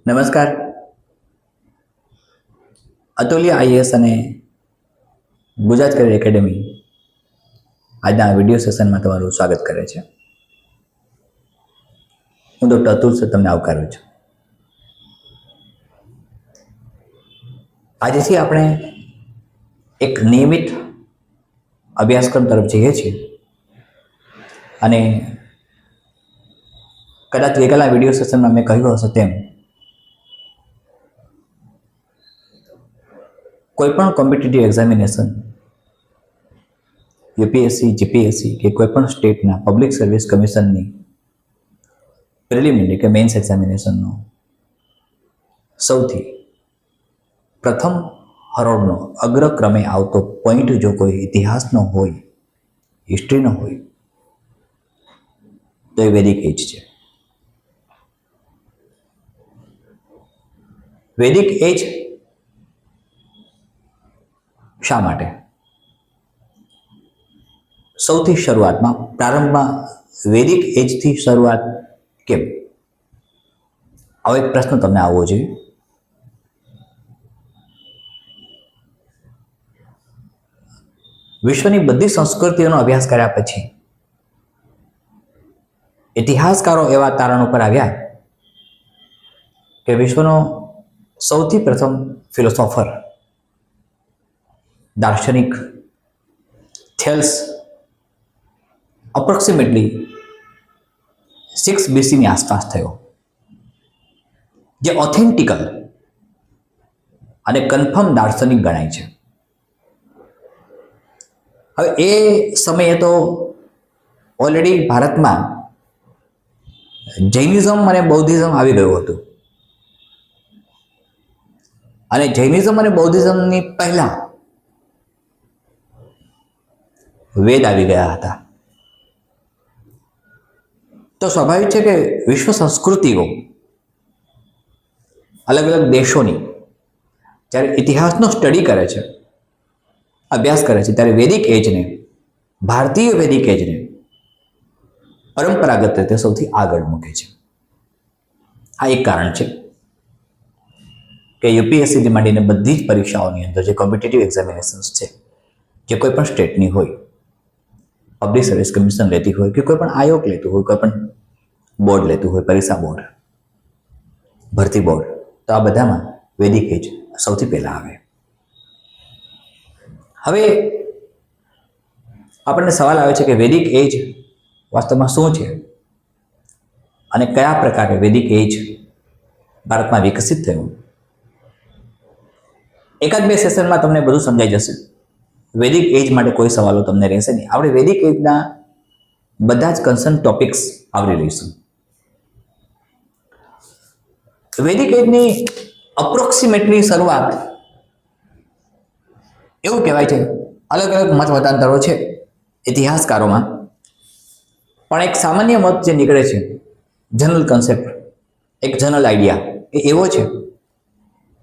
નમસ્કાર. અતુલ્ય આઈએએસ અને Gujarat career academy આજના વિડીયો સેશનમાં તમારું સ્વાગત કરે છે. હું ડૉક્ટર અતુલ સર તમને આવકારું છું. આજથી આપણે એક નિયમિત અભ્યાસક્રમ તરફ જઈએ છીએ અને કદાચ ગઈકાલના વિડીયો સેશનમાં મેં કહ્યું હશે તેમ કોઈપણ કોમ્પિટિટિવ એક્ઝામિનેશન યુપીએસસી, જીપીએસસી કે કોઈપણ સ્ટેટના પબ્લિક સર્વિસ કમિશનની પ્રિલિમિનરી કે મેન્સ એક્ઝામિનેશનનો સૌથી પ્રથમ હરોળનો અગ્રક્રમે આવતો પોઈન્ટ જો કોઈ ઇતિહાસનો હોય, હિસ્ટ્રીનો હોય તો એ વૈદિક એજ છે. વૈદિક એજ શા માટે? સૌથી શરૂઆતમાં પ્રારંભમાં વૈદિક એજથી શરૂઆત કેમ? આવો એક પ્રશ્ન તમને આવવો જોઈએ. વિશ્વની બધી સંસ્કૃતિઓનો અભ્યાસ કર્યા પછી ઇતિહાસકારો એવા તારણ ઉપર આવ્યા કે વિશ્વનો સૌથી પ્રથમ ફિલોસોફર, દાર્શનિક થેલ્સ અપ્રોક્સિમેટલી 6 BC ની આસપાસ થયો, જે ઓથેન્ટિકલ અને કન્ફર્મ દાર્શનિક ગણાય છે. હવે એ સમયે તો ઓલરેડી ભારતમાં જૈનિઝમ અને બૌદ્ધિઝમ આવી ગયું હતું અને જૈનિઝમ અને બૌદ્ધિઝમની પહેલા વેદ આવી ગયા હતા. તો સ્વાભાવિક છે કે વિશ્વ સંસ્કૃતિઓ, અલગ અલગ દેશોની જ્યારે ઇતિહાસનો સ્ટડી કરે છે, અભ્યાસ કરે છે, ત્યારે વૈદિક એજને, ભારતીય વૈદિક એજને પરંપરાગત રીતે સૌથી આગળ મૂકે છે. આ એક કારણ છે કે યુપીએસસીથી માંડીને બધી જ પરીક્ષાઓની અંદર જે કોમ્પિટિટિવ એક્ઝામિનેશન્સ છે, જે કોઈ પણ સ્ટેટની હોય, પબ્લિક સર્વિસ કમિશન લેતી હોય કે કોઈ પણ આયોગ લેતું હોય, કોઈ પણ બોર્ડ લેતું હોય, પરીક્ષા બોર્ડ, ભરતી બોર્ડ, તો આ બધામાં વૈદિક એજ સૌથી પહેલાં આવે. હવે આપણને સવાલ આવે છે કે વૈદિક એજ વાસ્તવમાં શું છે અને કયા પ્રકારે વૈદિક એજ ભારતમાં વિકસિત થયું. એકાદ બે સેશનમાં તમને બધું સમજાઈ જશે. વૈદિક એજ માટે કોઈ સવાલો તમને રહેશે નહીં. આપણે વૈદિક એજના બધા જ કન્સર્ન ટોપિક્સ આવરી લઈશું. વૈદિક એજની અપ્રોક્સિમેટલી શરૂઆત એવું કહેવાય છે, અલગ અલગ મત મતાંતરો છે ઇતિહાસકારોમાં, પણ એક સામાન્ય મત જે નીકળે છે, જનરલ કન્સેપ્ટ, એક જનરલ આઈડિયા એ એવો છે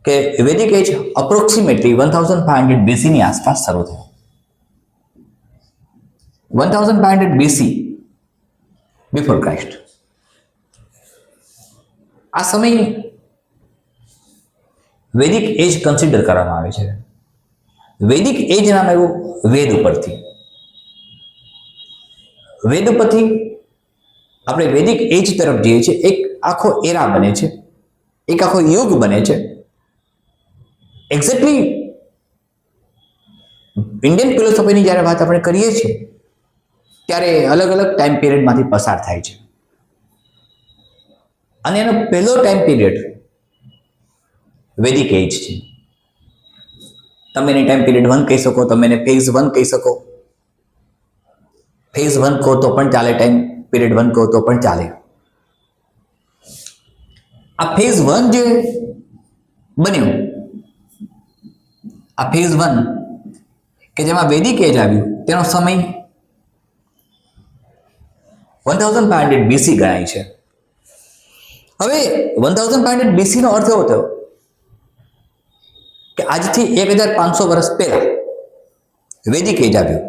કે વૈદિક એજ અપ્રોક્સિમેટલી 1500 BC ની આસપાસ શરૂ થયો. 1500 BC બિફોર ક્રાઇસ્ટ. આ સમય વૈદિક એજ કન્સિડર કરવામાં આવે છે. વૈદિક એજ નામ એવું વેદ ઉપરથી. વેદ ઉપરથી આપણે વૈદિક એજ તરફ જઈએ છીએ. એક આખો એરા બને છે, એક આખો યુગ બને છે. એક્ઝેક્ટલી ઇન્ડિયન ફિલોસોફીની જ્યારે વાત આપણે કરીએ છીએ ત્યારે અલગ અલગ ટાઈમ પીરિયડમાંથી પસાર થાય છે અને એનો પહેલો ટાઈમ પીરિયડ વૈદિક એજ છે. તમે એને ટાઈમ પીરિયડ 1 કહી શકો, તમે એને ફેઝ 1 કહી શકો. ફેઝ 1 કહો તો પણ ચાલે, ટાઈમ પીરિયડ 1 કહો તો પણ ચાલે. આ ફેઝ 1 જે બન્યું, આ ફેઝ 1 કે જેમાં વૈદિક એજ આવ્યું, તેનો સમય 1500 BC ગણાય છે. હવે 1500 BC નો અર્થ એવો થયો કે આજથી 1500 વર્ષ પહેલા વૈદિક એજ આવ્યું.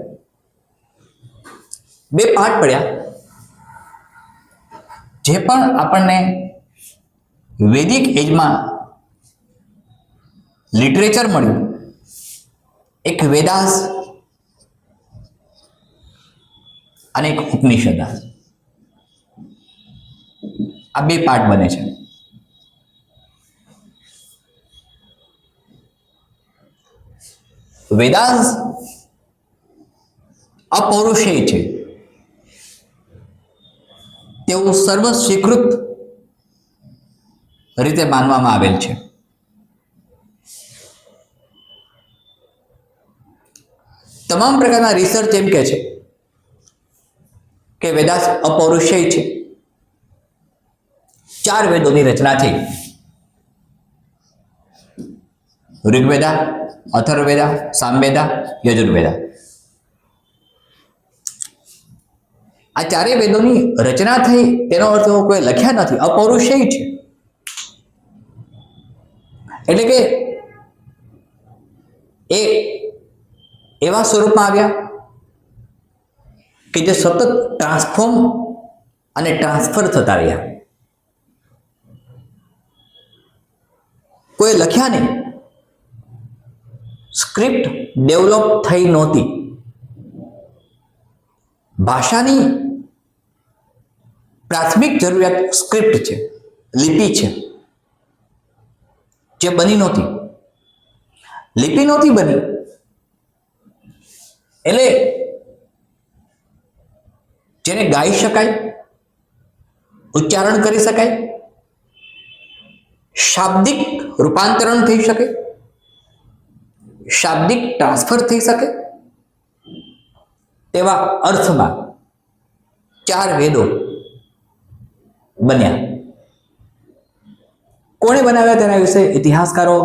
બે પાઠ પડ્યા. જે પણ આપણને વૈદિક એજમાં લિટરેચર મળ્યું, એક વેદાસ અને એક ઉપનિષદાસ. આ બે પાર્ટ બને છે. વેદાસ અપૌરુષેય છે, તેવું સર્વ સ્વીકૃત રીતે માનવામાં આવેલ છે. તમામ પ્રકારના રિસર્ચ એમ કહે છે કે વેદાસ અપૌરુષેય છે. 4 વેદોની રચના થઈ: ઋગ્વેદા, અથર્વવેદા, સામવેદા, યજુર્વેદા. આ 4 વેદોની રચના થઈ તેનો અર્થ એવો કોઈ લખ્યા નથી, અપૌરુષેય છે. એટલે કે એ એવા સ્વરૂપમાં આવ્યા કે જે સતત ટ્રાન્સફોર્મ અને ટ્રાન્સફર થતા રહ્યા. કોઈ લખ્યા નહીં, સ્ક્રિપ્ટ ડેવલપ થઈ નહોતી. ભાષાની પ્રાથમિક જરૂરિયાત સ્ક્રિપ્ટ છે, લિપિ છે, જે બની નહોતી. લિપિ નહોતી બની એટલે જેને ગાઈ શકાય, ઉચ્ચારણ કરી શકાય, શાબ્દિક રૂપાંતરણ થઈ શકે, શાબ્દિક ટ્રાન્સફર થઈ શકે, તેવા અર્થમાં 4 વેદો બન્યા. કોણે બનાવ્યા તેના વિશે ઇતિહાસકારો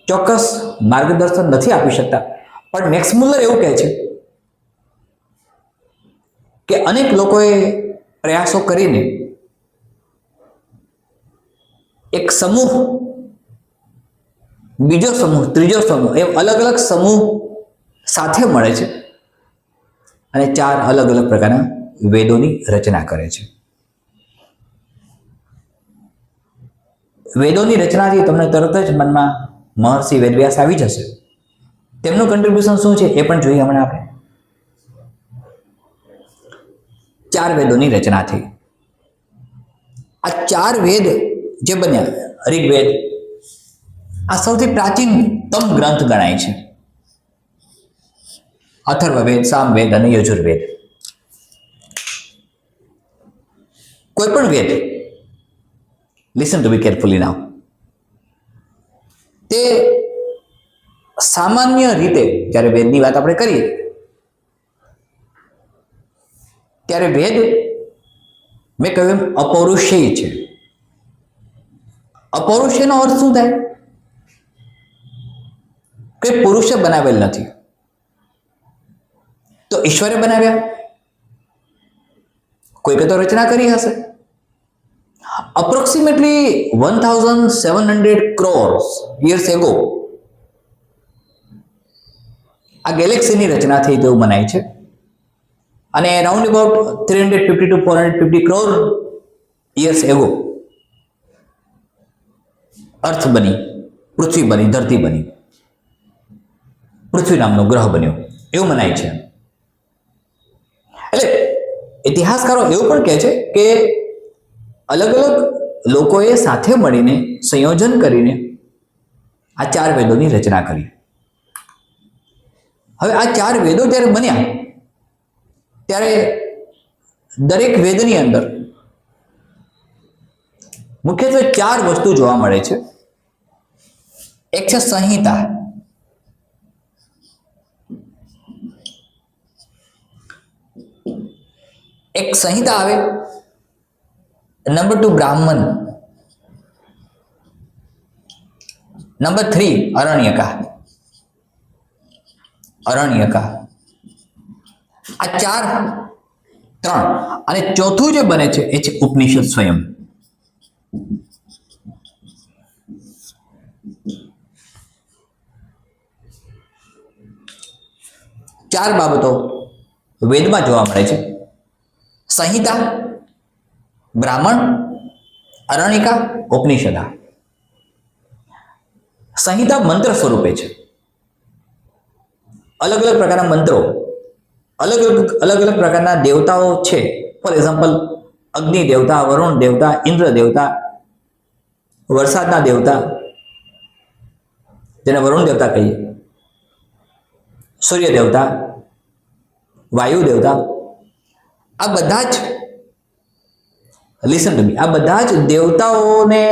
ચોક્કસ માર્ગદર્શન નથી આપી શકતા, પણ મેક્સ મુલર એવું કહે છે કે અનેક લોકોએ પ્રયાસો કરીને એક સમૂહ, બીજો સમૂહ, ત્રીજો સમૂહ, એમ અલગ અલગ સમૂહ સાથે મળે છે અને 4 અલગ અલગ પ્રકારના વેદોની રચના કરે છે. વેદોની રચનાથી તમને તરત જ મનમાં મહર્ષિ વેદવ્યાસ આવી જશે. તેમનું કન્ટ્રીબ્યુશન શું છે એ પણ જોઈએ હમણાં આપણે. 4 વેદોની રચના થઈ. આ 4 વેદ જે બન્યા, ઋગ્વેદ આ સૌથી પ્રાચીનતમ ગ્રંથ ગણાય છે. અથર્વવેદ, સામવેદ અને યજુર્વેદ. કોઈ પણ વેદ, લિસન ટુ બી કેરફુલી નાઉ, તે સામાન્ય રીતે જ્યારે વેદની વાત આપણે કરીએ ત્યારે વેદ મેં કહ્યું એમ અપૌરુષેય છે. અપૌરુષેયનો અર્થ શું થાય? કે પુરુષે બનાવેલ નથી. તો ઈશ્વરે બનાવ્યા, કોઈકે તો રચના કરી હશે. અપ્રોક્સિમેટલી 1700 crores years ago આ ગેલેક્સીની રચના થઈ તેવું મનાય છે. અને round about 350 to 450 crore years ago અર્થ બની, પૃથ્વી બની, ધરતી બની, પૃથ્વી નામનો ગ્રહ બન્યો એવું મનાય છે. એટલે ઇતિહાસકારો એવું પણ કહે છે કે અલગ અલગ લોકોએ સાથે મળીને સંયોજન કરીને આ 4 વેદોની રચના કરી. હવે આ 4 વેદો જ્યારે બન્યા ત્યારે દરેક વેદની અંદર મુખ્યત્વે 4 વસ્તુ જોવા મળે છે. એક છે સંહિતા. એક સંહિતા આવે. નંબર 2 બ્રાહ્મણ. નંબર 3 અરણ્યકા. અરણ્યકા આ 3 અને ચોથું જે બને છે એ છે ઉપનિષદ સ્વયં. ચાર બાબતો વેદમાં જોવા મળે છે: સંહિતા, બ્રાહ્મણ, અરણિકા, ઉપનિષદા. સંહિતા મંત્ર સ્વરૂપે છે. અલગ અલગ પ્રકારના મંત્રો, અલગ અલગ પ્રકારના દેવતાઓ છે. ફોર એક્ઝામ્પલ, અગ્નિ દેવતા, વરુણ દેવતા, ઇન્દ્ર દેવતા, વરસાદના દેવતા જેને વરુણ દેવતા કહીએ, સૂર્ય દેવતા, વાયુ દેવતા, આ બધા જ લિસન ટુ મી, આ બધા જ દેવતાઓને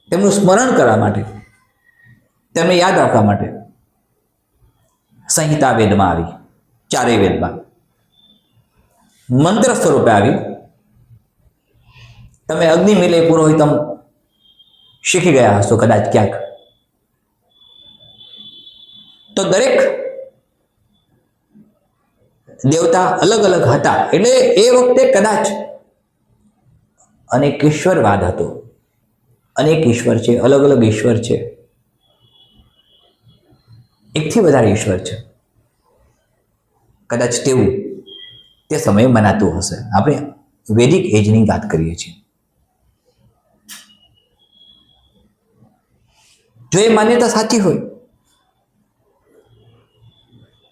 તેમનું સ્મરણ કરવા માટે, તેમને યાદ રાખવા માટે સંહિતા વેદમાં આવી. ચારેય વેદમાં મંત્ર સ્વરૂપે આવી. તમે અગ્નિમિલે પુરોહિતમ શીખી ગયા હશો કદાચ ક્યાંક. તો દરેક દેવતા અલગ અલગ હતા, એટલે એ વખતે કદાચ અનેકેશ્વરવાદ હતો. અનેક ઈશ્વર છે, અલગ અલગ ઈશ્વર છે, એકથી વધારે ઈશ્વર છે, કદાચ તેવું તે સમયે મનાતું હશે. આપણે વૈદિક એજની વાત કરીએ છીએ. જો એ માન્યતા સાચી હોય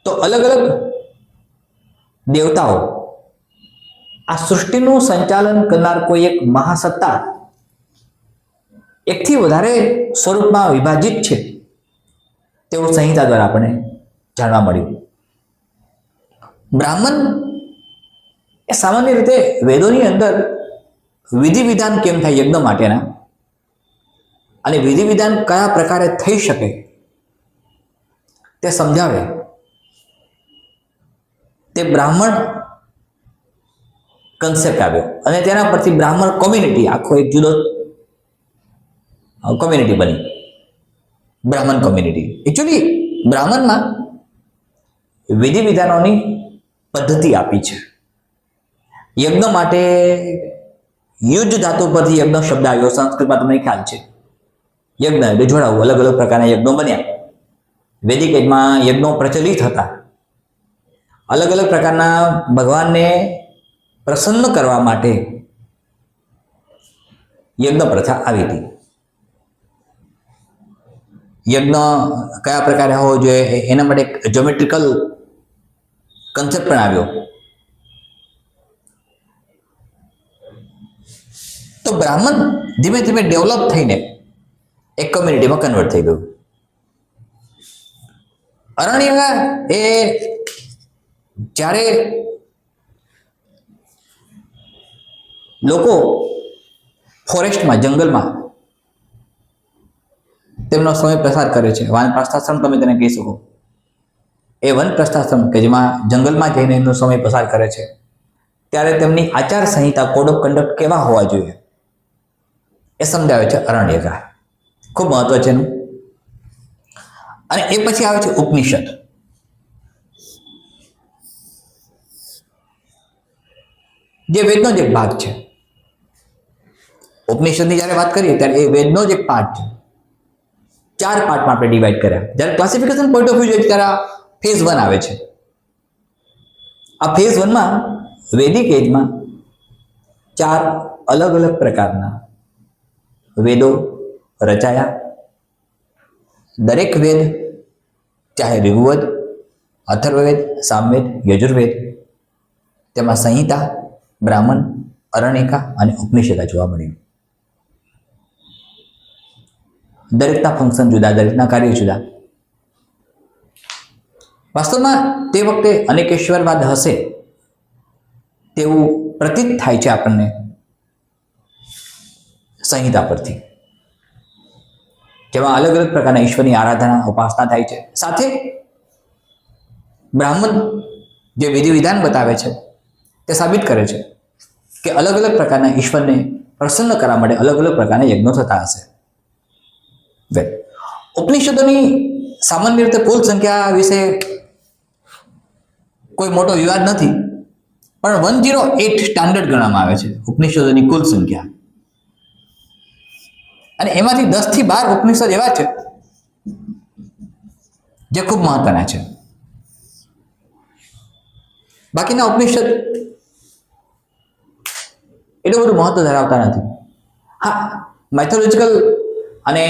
તો અલગ અલગ દેવતાઓ આ સૃષ્ટિનું સંચાલન કરનાર કોઈ એક મહાસત્તા એકથી વધારે સ્વરૂપમાં વિભાજિત છે તેવું સંહિતા દ્વારા આપણને જાણવા મળ્યું. બ્રાહ્મણ એ સામાન્ય રીતે વેદોની અંદર વિધિ વિધાન કેમ થાય યજ્ઞ માટેના, અને વિધિ વિધાન કયા પ્રકારે થઈ શકે તે સમજાવે. તે બ્રાહ્મણ કન્સેપ્ટ આવ્યો અને તેના પરથી બ્રાહ્મણ કોમ્યુનિટી, આખો એક જુદો કોમ્યુનિટી બની, બ્રાહ્મણ કોમ્યુનિટી. એકચ્યુઅલી બ્રાહ્મણમાં વિધિ વિધાનોની પદ્ધતિ આપી છે. યજ્ઞ માટે યુદ્ધ ધાતુ પરથી યજ્ઞ શબ્દ આવ્યો. સંસ્કૃતમાં તમને ખ્યાલ છે, યજ્ઞ એટલે જોડાવું. અલગ અલગ પ્રકારના યજ્ઞો બન્યા. વૈદિક એજમાં યજ્ઞો પ્રચલિત હતા. અલગ અલગ પ્રકારના ભગવાનને પ્રસન્ન કરવા માટે યજ્ઞ પ્રથા આવી હતી. યજ્ઞ કયા પ્રકારે હોવો જોઈએ એના માટે એક જ્યોમેટ્રિકલ કન્સેપ્ટ પણ આવ્યો. તો બ્રાહ્મણ ધીમે ધીમે ડેવલપ થઈને એક કમ્યુનિટીમાં કન્વર્ટ થઈ ગયું. અરણ્ય એ જ્યારે લોકો ફોરેસ્ટમાં, જંગલમાં તેમનો સમય પસાર કરે છે, વાનપ્રસ્થાશ્રમ તમે તેને કહી શકો, એ વનપ્રસ્થાશ્રમ કે જેમાં જંગલમાં જઈને એમનો સમય પસાર કરે છે, ત્યારે તેમની આચાર સંહિતા, કોડ ઓફ કન્ડક્ટ કેવા હોવા જોઈએ એ સમજાવે છે અરણ્યકા. ખૂબ મહત્વ છે એનું. અને એ પછી આવે છે ઉપનિષદ. જે વેદનો જ એક ભાગ છે. ઉપનિષદની જ્યારે વાત કરીએ ત્યારે એ વેદનો જ એક પાર્ટ છે. 4 પાર્ટમાં આપણે ડિવાઈડ કર્યા. જ્યારે ક્લાસિફિકેશન પોઈન્ટ ઓફ વ્યૂ જોઈએ ત્યારે ફેઝ 1 આવે છે. આ ફેઝ 1માં વૈદિક એજમાં 4 અલગ અલગ પ્રકારના વેદો રચાયા. દરેક વેદ, ચાહે ઋગ્વેદ, અથર્વવેદ, સામવેદ, યજુર્વેદ, તેમાં સંહિતા, બ્રાહ્મણ, અરણ્યકા અને ઉપનિષદા જોવા મળ્યું. દરેકના ફંક્શન જુદા, દરેકના કાર્ય જુદા. વાસ્તવમાં તે વખતે અનેકેશ્વરવાદ હશે તેવું પ્રતીત થાય છે આપણને સંહિતા પરથી, જેમાં અલગ અલગ પ્રકારના ઈશ્વરની આરાધના, ઉપાસના થાય છે. સાથે બ્રાહ્મણ જે વિધિ વિધાન બતાવે છે તે સાબિત કરે છે કે અલગ અલગ પ્રકારના ઈશ્વરને પ્રસન્ન કરવા માટે અલગ અલગ પ્રકારના યજ્ઞો થતા હશે. ઉપનિષદોની સામાન્ય રીતે કુલ સંખ્યા વિશે કોઈ મોટો વિવાદ નથી, પણ 108 સ્ટાન્ડર્ડ ગણવામાં આવે છે ઉપનિષદોની કુલ સંખ્યા. અને એમાંથી 10 થી 12 ઉપનિષદ એવા છે જે ખૂબ મહત્વના છે. બાકીના ઉપનિષદ એટલું બધું મહત્વ ધરાવતા નથી. હા, મેથોલોજીકલ અને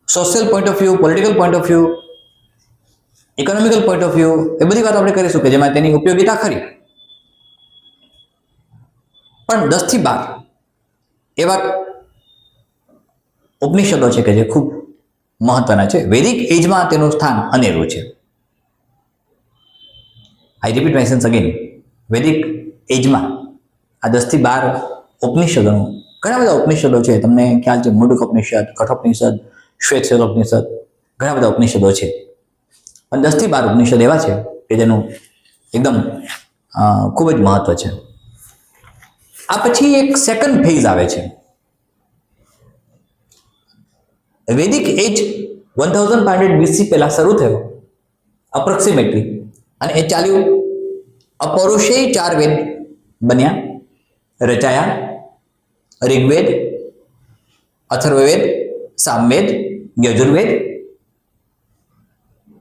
social point of view, political point of view, economical point of view, એ બધી વાત આપણે કરીશું કે જેમાં તેની ઉપયોગિતા ખરી. પણ 10 થી 12 એવા ઉપનિષદો છે કે જે ખૂબ મહત્વના છે. વૈદિક એજમાં તેનું સ્થાન અનેરું છે. આઈ રિપીટ માય સેન્સ અગેન. વૈદિક એજમાં આ 10 થી 12 ઉપનિષદોનું, ઘણા બધા ઉપનિષદો છે, તમને ખ્યાલ છે, મુંડક ઉપનિષદ, કઠોપનિષદ, શ્વેતશ્વેત ઉપનિષદ, ઘણા બધા ઉપનિષદો છે. પણ 10 થી 12 ઉપનિષદ એવા છે કે જેનું એકદમ ખૂબ જ મહત્વ છે. આ પછી એક સેકન્ડ ફેઝ આવે છે. વૈદિક એજ 1500 BC પહેલા શરૂ થયો અપ્રોક્સિમેટલી, અને એ ચાલ્યું. અપૌરુષેય 4 વેદ બન્યા, રચાયા: ઋગ્વેદ, અથર્વવેદ, સામવેદ, યજુર્વેદ.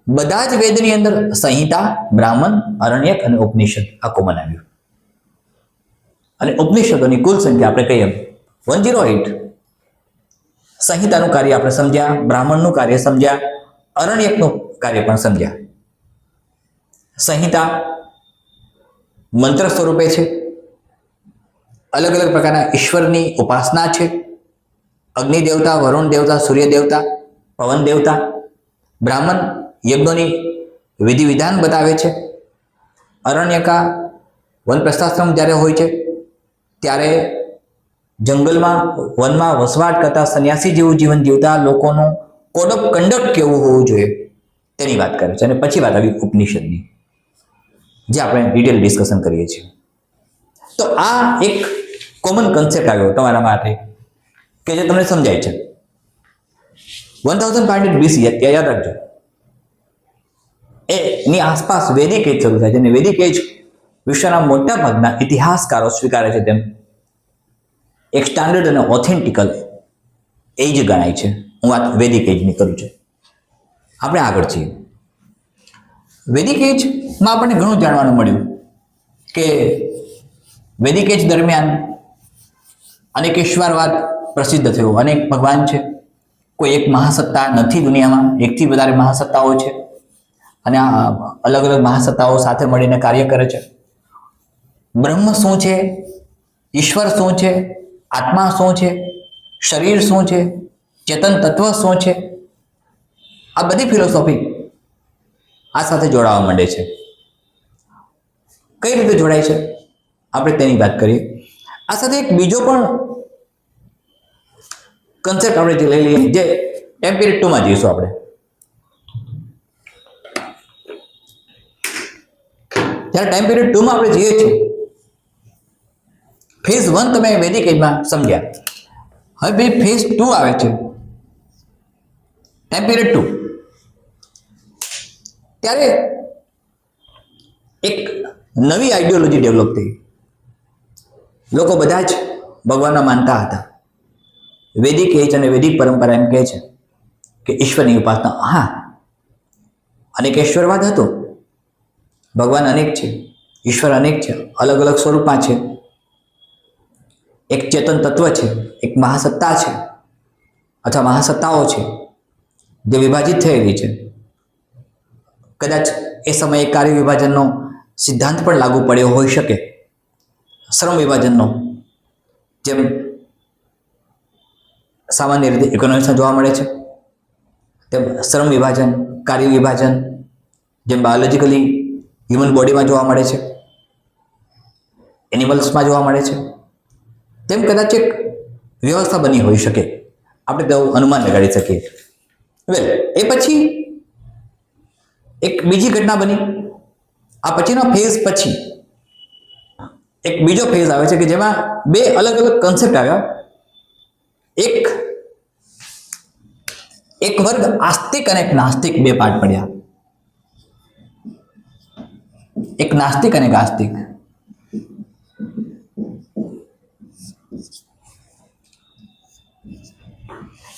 બધા જ વેદની અંદર સંહિતા, બ્રાહ્મણ, અરણ્યક અને ઉપનિષદ આ કોમન આવ્યું. અને ઉપનિષદોની કુલ સંખ્યા આપણે કહીએ 108. સંહિતાનું કાર્ય આપણે સમજ્યા, બ્રાહ્મણનું કાર્ય સમજ્યા, અરણ્યકનું કાર્ય પણ સમજ્યા. સંહિતા મંત્ર સ્વરૂપે છે, અલગ અલગ પ્રકારના ઈશ્વરની ઉપાસના છે. અગ્નિ દેવતા, વરુણ દેવતા, સૂર્ય દેવતા, પવન દેવતા. બ્રાહ્મણ યજ્ઞોની વિધિ વિધાન બતાવે છે. અરણ્યકા વનપ્રસ્થાશ્રમ જ્યારે હોય છે ત્યારે જંગલમાં, વનમાં વસવાટ કરતા સંન્યાસી જેવું જીવન જીવતા લોકોનું કોડ ઓફ કન્ડક્ટ કેવું હોવું જોઈએ તેની વાત કરે છે. અને પછી વાત આવી ઉપનિષદની, જે આપણે ડિટેલ ડિસ્કશન કરીએ છીએ. તો આ એક કોમન કન્સેપ્ટ આવ્યો તમારા માટે કે જે તમને સમજાય છે. 1500 BC યાદ રાખજો, એની આસપાસ વૈદિક એજ શરૂ થાય છે. અને વૈદિક એજ વિશ્વના મોટા ભાગના ઇતિહાસકારો સ્વીકારે છે તેમ એક સ્ટાન્ડર્ડ અને ઓથેન્ટિકલ એજ ગણાય છે. હું વાત વૈદિક એજની કરું છું. આપણે આગળ છીએ. વૈદિક એજમાં આપણને ઘણું જાણવાનું મળ્યું કે વૈદિક એજ દરમિયાન અનેકેશ્વરવાદ પ્રસિદ્ધ થયો. અનેક ભગવાન છે, કોઈ એક મહાસત્તા નથી દુનિયામાં, એકથી વધારે મહાસત્તાઓ છે. અને આ અલગ અલગ મહાસત્તાઓ સાથે મળીને કાર્ય કરે છે. બ્રહ્મ શું છે, ઈશ્વર શું છે, આત્મા શું છે, શરીર શું છે, ચેતન તત્વ શું છે, આ બધી ફિલોસોફી આ સાથે જોડાવા માંડે છે. કઈ રીતે જોડાય છે આપણે તેની વાત કરીએ. આ સાથે એક બીજો પણ કન્સેપ્ટ આપણે લઈ લઈએ, જે ટાઈમ પીરિયડ 2 માં જઈશું આપણે. જ્યારે ટાઈમ પીરિયડ 2 માં આપણે જઈએ છીએ, ફેઝ 1 તમે વૈદિક એજમાં સમજ્યા. હવે ભાઈ ફેઝ 2 આવે છે, ટાઈમ પીરિયડ 2. ત્યારે એક નવી આઈડિયોલોજી ડેવલપ થઈ. લોકો બધા જ ભગવાનના માનતા હતા. વૈદિક એજ અને વૈદિક પરંપરા એમ કહે છે કે ઈશ્વરની ઉપાસના. હા, અનેકેશ્વરવાદ હતો. ભગવાન અનેક છે, ઈશ્વર અનેક છે, અલગ અલગ સ્વરૂપમાં છે. એક ચેતન તત્વ છે, એક મહાસત્તા છે અથવા મહાસત્તાઓ છે જે વિભાજિત થયેલી છે. કદાચ એ સમયે કાર્ય વિભાજનનો સિદ્ધાંત પણ લાગુ પડ્યો હોઈ શકે, શ્રમ વિભાજનનો, જેમ સામાન્ય રીતે ઇકોનોમિક્સમાં જોવા મળે છે. તેમ શ્રમ વિભાજન, કાર્ય વિભાજન, જેમ બાયોલોજીકલી હ્યુમન બોડીમાં જોવા મળે છે, એનિમલ્સમાં જોવા મળે છે, તેમ કદાચ એક વ્યવસ્થા બની હોઈ શકે. આપણે તેવું અનુમાન લગાડી શકીએ. વેલ, એ પછી એક બીજી ઘટના બની. આ પછીનો ફેઝ પછી એક બીજો ફેઝ આવે છે કે જેમાં બે અલગ અલગ કન્સેપ્ટ આવ્યા. એક વર્ગ આસ્તિક અને એક નાસ્તિક, બે પાર્ટ પડ્યા. એક નાસ્તિક અને એક આસ્તિક.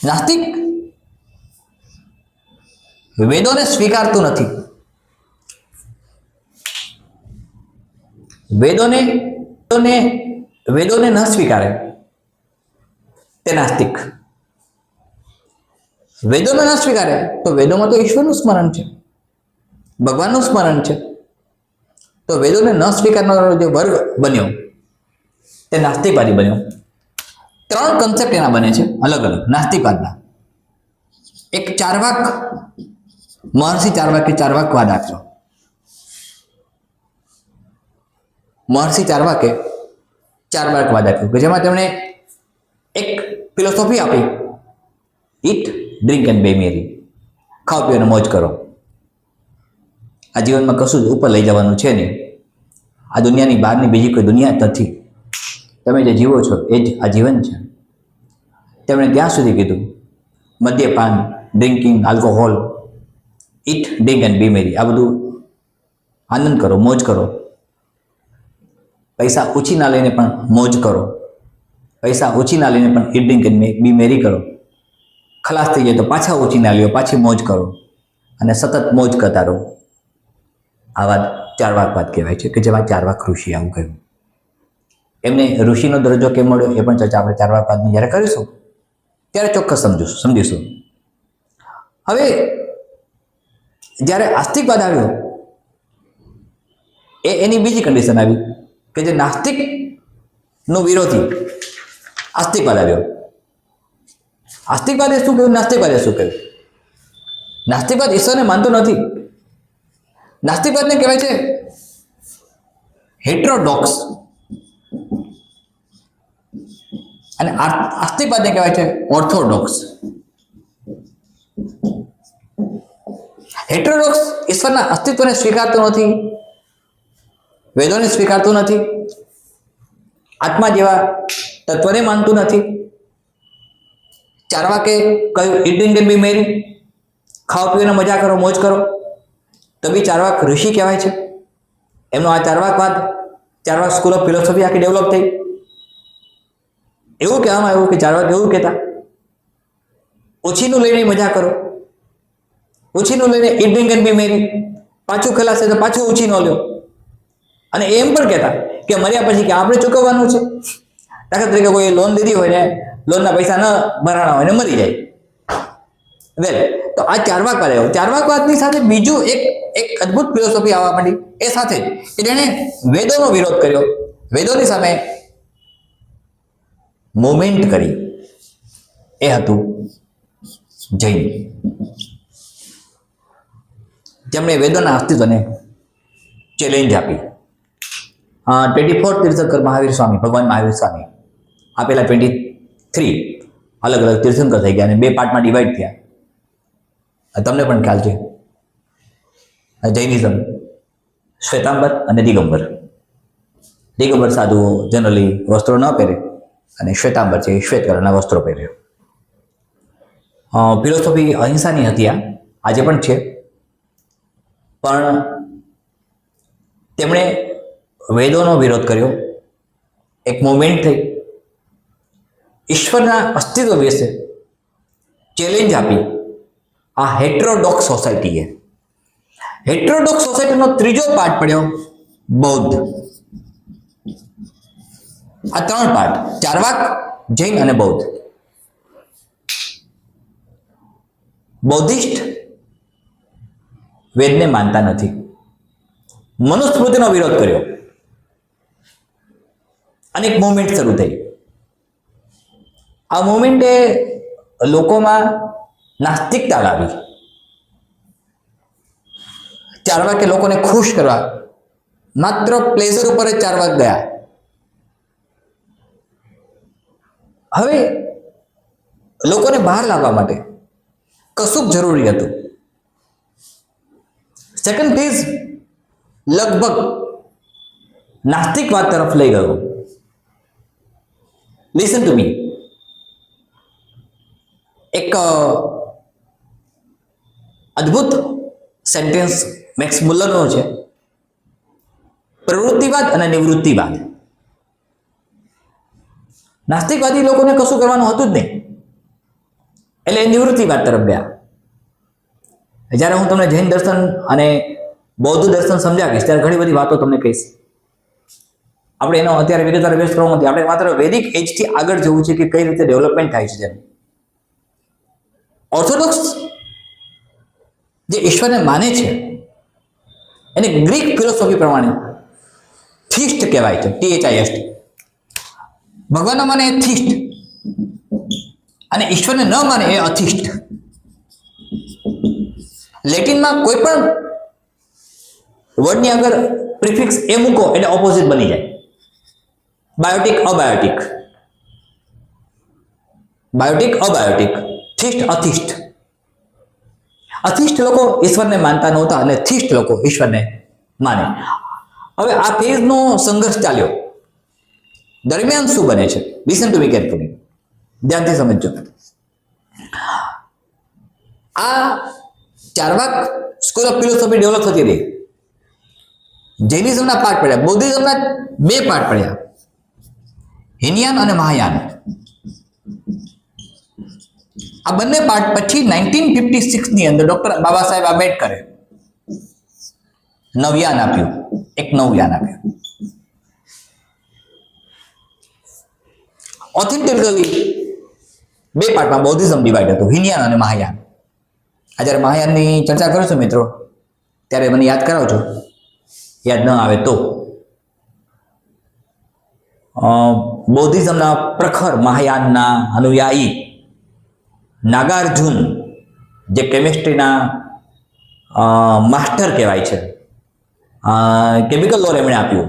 નાસ્તિક વેદોને સ્વીકારતું નથી. વેદોને ન સ્વીકારે તે નાસ્તિક. વેદોને ન સ્વીકારે તો વેદોમાં તો ઈશ્વરનું સ્મરણ છે, ભગવાનનું સ્મરણ છે. તો વેદોને ન સ્વીકારનારો જે વર્ગ બન્યો તે નાસ્તિકવાદી બન્યો. 3 કન્સેપ્ટ એના બને છે અલગ અલગ નાસ્તિકવાદના. એક ચાર્વાક, મહર્ષિ ચાર્વાકે ચાર્વાકવાદ આપ્યો. મહર્ષિ ચાર્વાકે ચાર્વાકવાદ આપ્યો કે જેમાં તેમણે એક ફિલોસોફી આપી, ઈટ ડ્રિંક એન્ડ બે મેરી, ખાઓ પીઓ અને મોજ કરો. આ જીવનમાં કશું જ ઉપર લઈ જવાનું છે નહીં. આ દુનિયાની બહારની બીજી કોઈ દુનિયા જ નથી. તમે જે જીવો છો એ જ આ જીવન છે. તેમણે ત્યાં સુધી કીધું મદ્યપાન, drinking, alcohol, eat drink and be merry, આ બધું આનંદ કરો, મોજ કરો. પૈસા ઉછીના લઈને પણ મોજ કરો, પૈસા ઉછીના લઈને પણ ઈટ ડ્રિંક એન્ડ બી મેરી કરો. ખલાસ થઈ જાય તો પાછા ઉછીના લ્યો, પાછી મોજ કરો અને સતત મોજ કરતા રહો. આ વાત ચાર્વાકવાદ કહેવાય છે કે જેમાં ચાર્વાક ઋષિ આવું કહ્યું. એમને ઋષિનો દરજ્જો કેમ મળ્યો એ પણ ચર્ચા આપણે ચાર્વાકવાદની જ્યારે કરીશું ત્યારે ચોક્કસ સમજીશું. હવે જ્યારે આસ્તિકવાદ આવ્યો એની બીજી કન્ડિશન આવી કે જે નાસ્તિકનો વિરોધી આસ્તિકવાદ આવ્યો. આસ્તિકવાદે શું કહ્યું, નાસ્તિકવાદે શું કહ્યું? નાસ્તિકવાદ ઈશ્વરને માનતો નથી. નાસ્તિકવાદને કહેવાય છે હેટ્રોડોક્સ અને આસ્તિકવાદને કહેવાય છે ઓર્થોડોક્સ. હેટ્રોડોક્સ ઈશ્વરના અસ્તિત્વને સ્વીકારતો નથી, વેદોને સ્વીકારતું નથી, આત્મા જેવા તત્વને માનતું નથી. ચાર્વાકે કહ્યું ઈટ ડ્રિંક એન્ડ બી મેરી, ખાઓ પીઓને મજા કરો, મોજ કરો, તો બી ચાર્વાક ઋષિ કહેવાય છે. એમનો આ ચાર્વાકવાદ, ચાર્વાક સ્કૂલ ઓફ ફિલોસોફી આખી ડેવલપ થઈ. એવું કહેવામાં આવ્યું કે ચાર્વાક એવું કહેતા ઓછીનું લઈને મજા કરો, ઓછીનું લઈને ઈટ ડ્રિંક એન્ડ બી મેરી, પાછું ખલાશે તો પાછું ઓછીનો લ્યો. અને એમ પણ કહેતા કે મર્યા પછી કે આપણે ચૂકવવાનું છે. દાખલા તરીકે કોઈ લોન લીધી હોય ને લોનના પૈસા ન ભરાણા હોય ને મરી જાય, વેલ તો આ ચાર્વાકવાદ આવ્યો. ચાર્વાકવાદની સાથે બીજું એક અદ્ભુત ફિલોસોફી આવવા માંડી એ સાથે કે જેણે વેદોનો વિરોધ કર્યો, વેદોની સામે મુવમેન્ટ કરી, એ હતું જૈન. જેમણે વેદોના અસ્તિત્વને ચેલેન્જ આપી. 24 તીર્થંકર મહાવીર સ્વામી, ભગવાન મહાવીર સ્વામી આપેલા 23 અલગ અલગ તીર્થંકર થઈ ગયા અને 2 પાર્ટમાં ડિવાઈડ થયા. તમને પણ ખ્યાલ છે જૈનિઝમ, શ્વેતાંબર અને દિગંબર. દિગંબર સાધુઓ જનરલી વસ્ત્રો ન પહેરે અને શ્વેતાંબર છે શ્વેત કલરના વસ્ત્રો પહેરે. ફિલોસોફી અહિંસાની હતી, આજે પણ છે, પણ તેમણે વેદોનો વિરોધ કર્યો. એક મુવમેન્ટ થઈ, ઈશ્વરના અસ્તિત્વ વિશે ચેલેન્જ આપી આ હેટ્રોડોક્સ સોસાયટીએ. હેટ્રોડોક્સ સોસાયટીનો ત્રીજો પાર્ટ પડ્યો બૌદ્ધ. આ 3 પાર્ટ, ચાર્વાક, જૈન અને બૌદ્ધ. બૌદ્ધિસ્ટ વેદને માનતા નથી, મનુસ્મૃતિનો વિરોધ કર્યો અને એક મુવમેન્ટ શરૂ થઈ. આ મુવમેન્ટે લોકોમાં નાસ્તિકતા લાવી. ચાર્વાકે લોકોને ખુશ કરવા માત્ર પ્લેઝર ઉપર જ ચાર્વાક ગયા. હવે લોકોને બહાર લાવવા માટે કશુંક જરૂરી હતું. સેકન્ડ ફેઝ લગભગ નાસ્તિકવાદ તરફ લઈ ગયો. લિસન ટુ મી. એક અદ્ભુત સેન્ટેન્સ મેક્સ મુલરનો છે, પ્રવૃત્તિવાદ અને નિવૃત્તિવાદ. નાસ્તિકવાદી લોકોને કશું કરવાનું હતું જ નહીં, એટલે નિવૃત્તિવાદ તરફ ગયા. જ્યારે હું તમને જૈન દર્શન અને બૌદ્ધ દર્શન સમજાવીશ ત્યારે ઘણી બધી વાતો તમને કહીશ. આપણે એનો અત્યારે વિગતવાર અભ્યાસ કરવો નથી. આપણે માત્ર વૈદિક એજથી આગળ જવું છે કે કઈ રીતે ડેવલપમેન્ટ થાય છે તેમ. ઓર્થોડોક્સ જે ઈશ્વરને માને છે એને ગ્રીક ફિલોસોફી પ્રમાણે થિસ્ટ કહેવાય છે, THIST. ભગવાનને માને એ થિસ્ટ અને ઈશ્વરને ન માને એ અથિસ્ટ. લેટિનમાં કોઈ પણ વર્ડની આગળ પ્રિફિક્સ એ મૂકો એટલે ઓપોઝિટ બની જાય. Biotique અબાયોટિક, Biotique અબાયોટિક, થિસ્ટ અથિસ્ટ. અથિસ્ટ લોકો ઈશ્વરને માનતા નહોતા અને થિસ્ટ લોકો ઈશ્વરને માને. હવે આ ફેઝનો સંઘર્ષ ચાલ્યો. દરમિયાન શું બને છે? લિસન ટુ મી કેરફુલી, ધ્યાનથી સમજજો. આ ચાર્વાક સ્કૂલ ઓફ ફિલોસોફી ડેવલપ થતી રહી. જૈનિઝમના પાર્ટ પડ્યા, બૌદ્ધિઝમના 2 પાર્ટ પડ્યા, હિનયાન અને મહાયાન. આ બંને પાર્ટ પછી 1956 ની અંદર ડોક્ટર બાબા સાહેબ આંબેડકરે નવયાન આપ્યું, એક નવયાન આપ્યું. ઓથેન્ટિકલી 2 પાર્ટમાં બૌદ્ધિઝમ ડિવાઈડ હતું, હિનયાન અને મહાયાન. આ જ્યારે મહાયાનની ચર્ચા કરું છું મિત્રો, ત્યારે મને યાદ કરાવજો, યાદ ન આવે તો. બૌદ્ધિઝમના પ્રખર મહાયાનના અનુયાયી નાગાર્જુન, જે કેમિસ્ટ્રીના માસ્ટર કહેવાય છે, કેમિકલ લોર એમણે આપ્યું,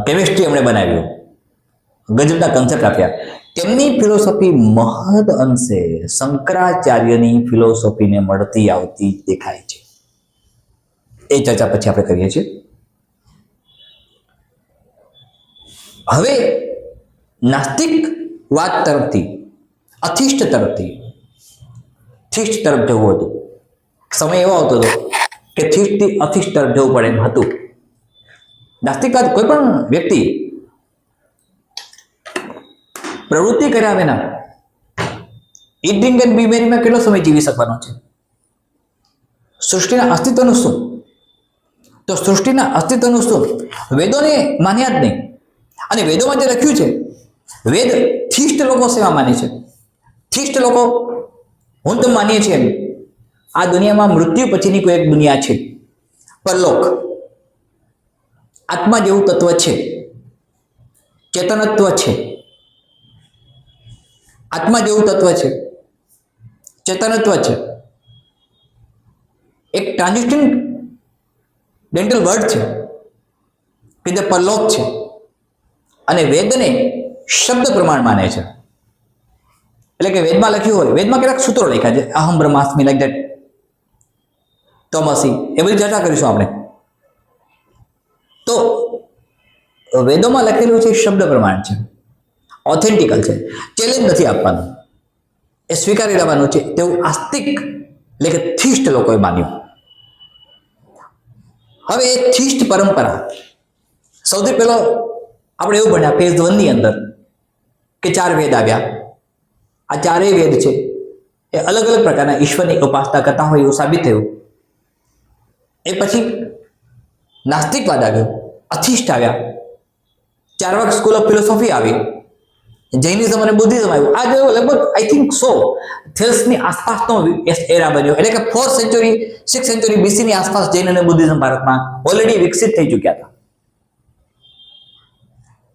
કેમિસ્ટ્રી એમણે બનાવ્યું, ગજબના કન્સેપ્ટ આપ્યા. તેમની ફિલોસોફી મહદ અંશે શંકરાચાર્યની ફિલોસોફીને મળતી આવતી દેખાય છે. એ ચર્ચા પછી આપણે કરીએ છીએ. હવે નાસ્તિકવાદ તરફથી અથિષ્ટ તરફથી થિસ્ટ તરફ જવું હતું. સમય એવો આવતો હતો કે થિસ્ટથી અથિષ્ટ તરફ જવું પડે એમ હતું. નાસ્તિકવાદ કોઈ પણ વ્યક્તિ પ્રવૃત્તિ કર્યા વિના ઈટ ડ્રિંક એન્ડ બી મેરીમાં કેટલો સમય જીવી શકવાનો છે? સૃષ્ટિના અસ્તિત્વનું શું? તો સૃષ્ટિના અસ્તિત્વનું શું? વેદોને માન્યા જ નહીં. અને વેદોમાં જે લખ્યું છે, વેદ થિસ્ટ લોકો સેવા માને છે. થિસ્ટ લોકો હું તો માનીએ છીએ એમ આ દુનિયામાં મૃત્યુ પછીની કોઈ એક દુનિયા છે, પરલોક. આત્મા જેવું તત્વ છે, ચેતનત્વ છે. આત્મા જેવું તત્વ છે, ચેતનત્વ છે. એક ટ્રાન્ઝેન્ડેન્ટલ વર્ડ છે કે જે પરલોક છે. અને વેદને શબ્દ પ્રમાણ માને છે. એટલે કે વેદમાં લખ્યું હોય, વેદમાં કેટલાક સૂત્રો લખ્યા છે, અહમ બ્રહ્માસ્મિ, લાઈક ધેટ, તમસી, એ બધી ચર્ચા કરીશું આપણે. તો વેદોમાં લખેલું છે શબ્દ પ્રમાણ છે, ઓથેન્ટિકલ છે, ચેલેન્જ નથી આપવાનું, એ સ્વીકારી લેવાનું છે. તેવું આસ્તિક એટલે કે થિસ્ટ લોકોએ માન્યું. હવે એ થિસ્ટ પરંપરા સૌથી પહેલો આપણે એવું ભણ્યા ફેઝ 1 ની અંદર કે 4 વેદ આવ્યા. આ 4 વેદ છે એ અલગ અલગ પ્રકારના ઈશ્વરની ઉપાસના કરતા હોય એવું સાબિત થયું. એ પછી નાસ્તિકવાદ આવ્યો, અથિષ્ટ આવ્યા, ચાર્વાક સ્કૂલ ઓફ ફિલોસોફી આવી, જૈનિઝમ અને બુદ્ધિઝમ આવ્યું. આ જો લગભગ આઈ થિંક થેલ્સની આસપાસનો એરા બન્યો. એટલે કે 4th century 6th century BC ની આસપાસ જૈન અને બુદ્ધિઝમ ભારતમાં ઓલરેડી વિકસિત થઈ ચૂક્યા હતા.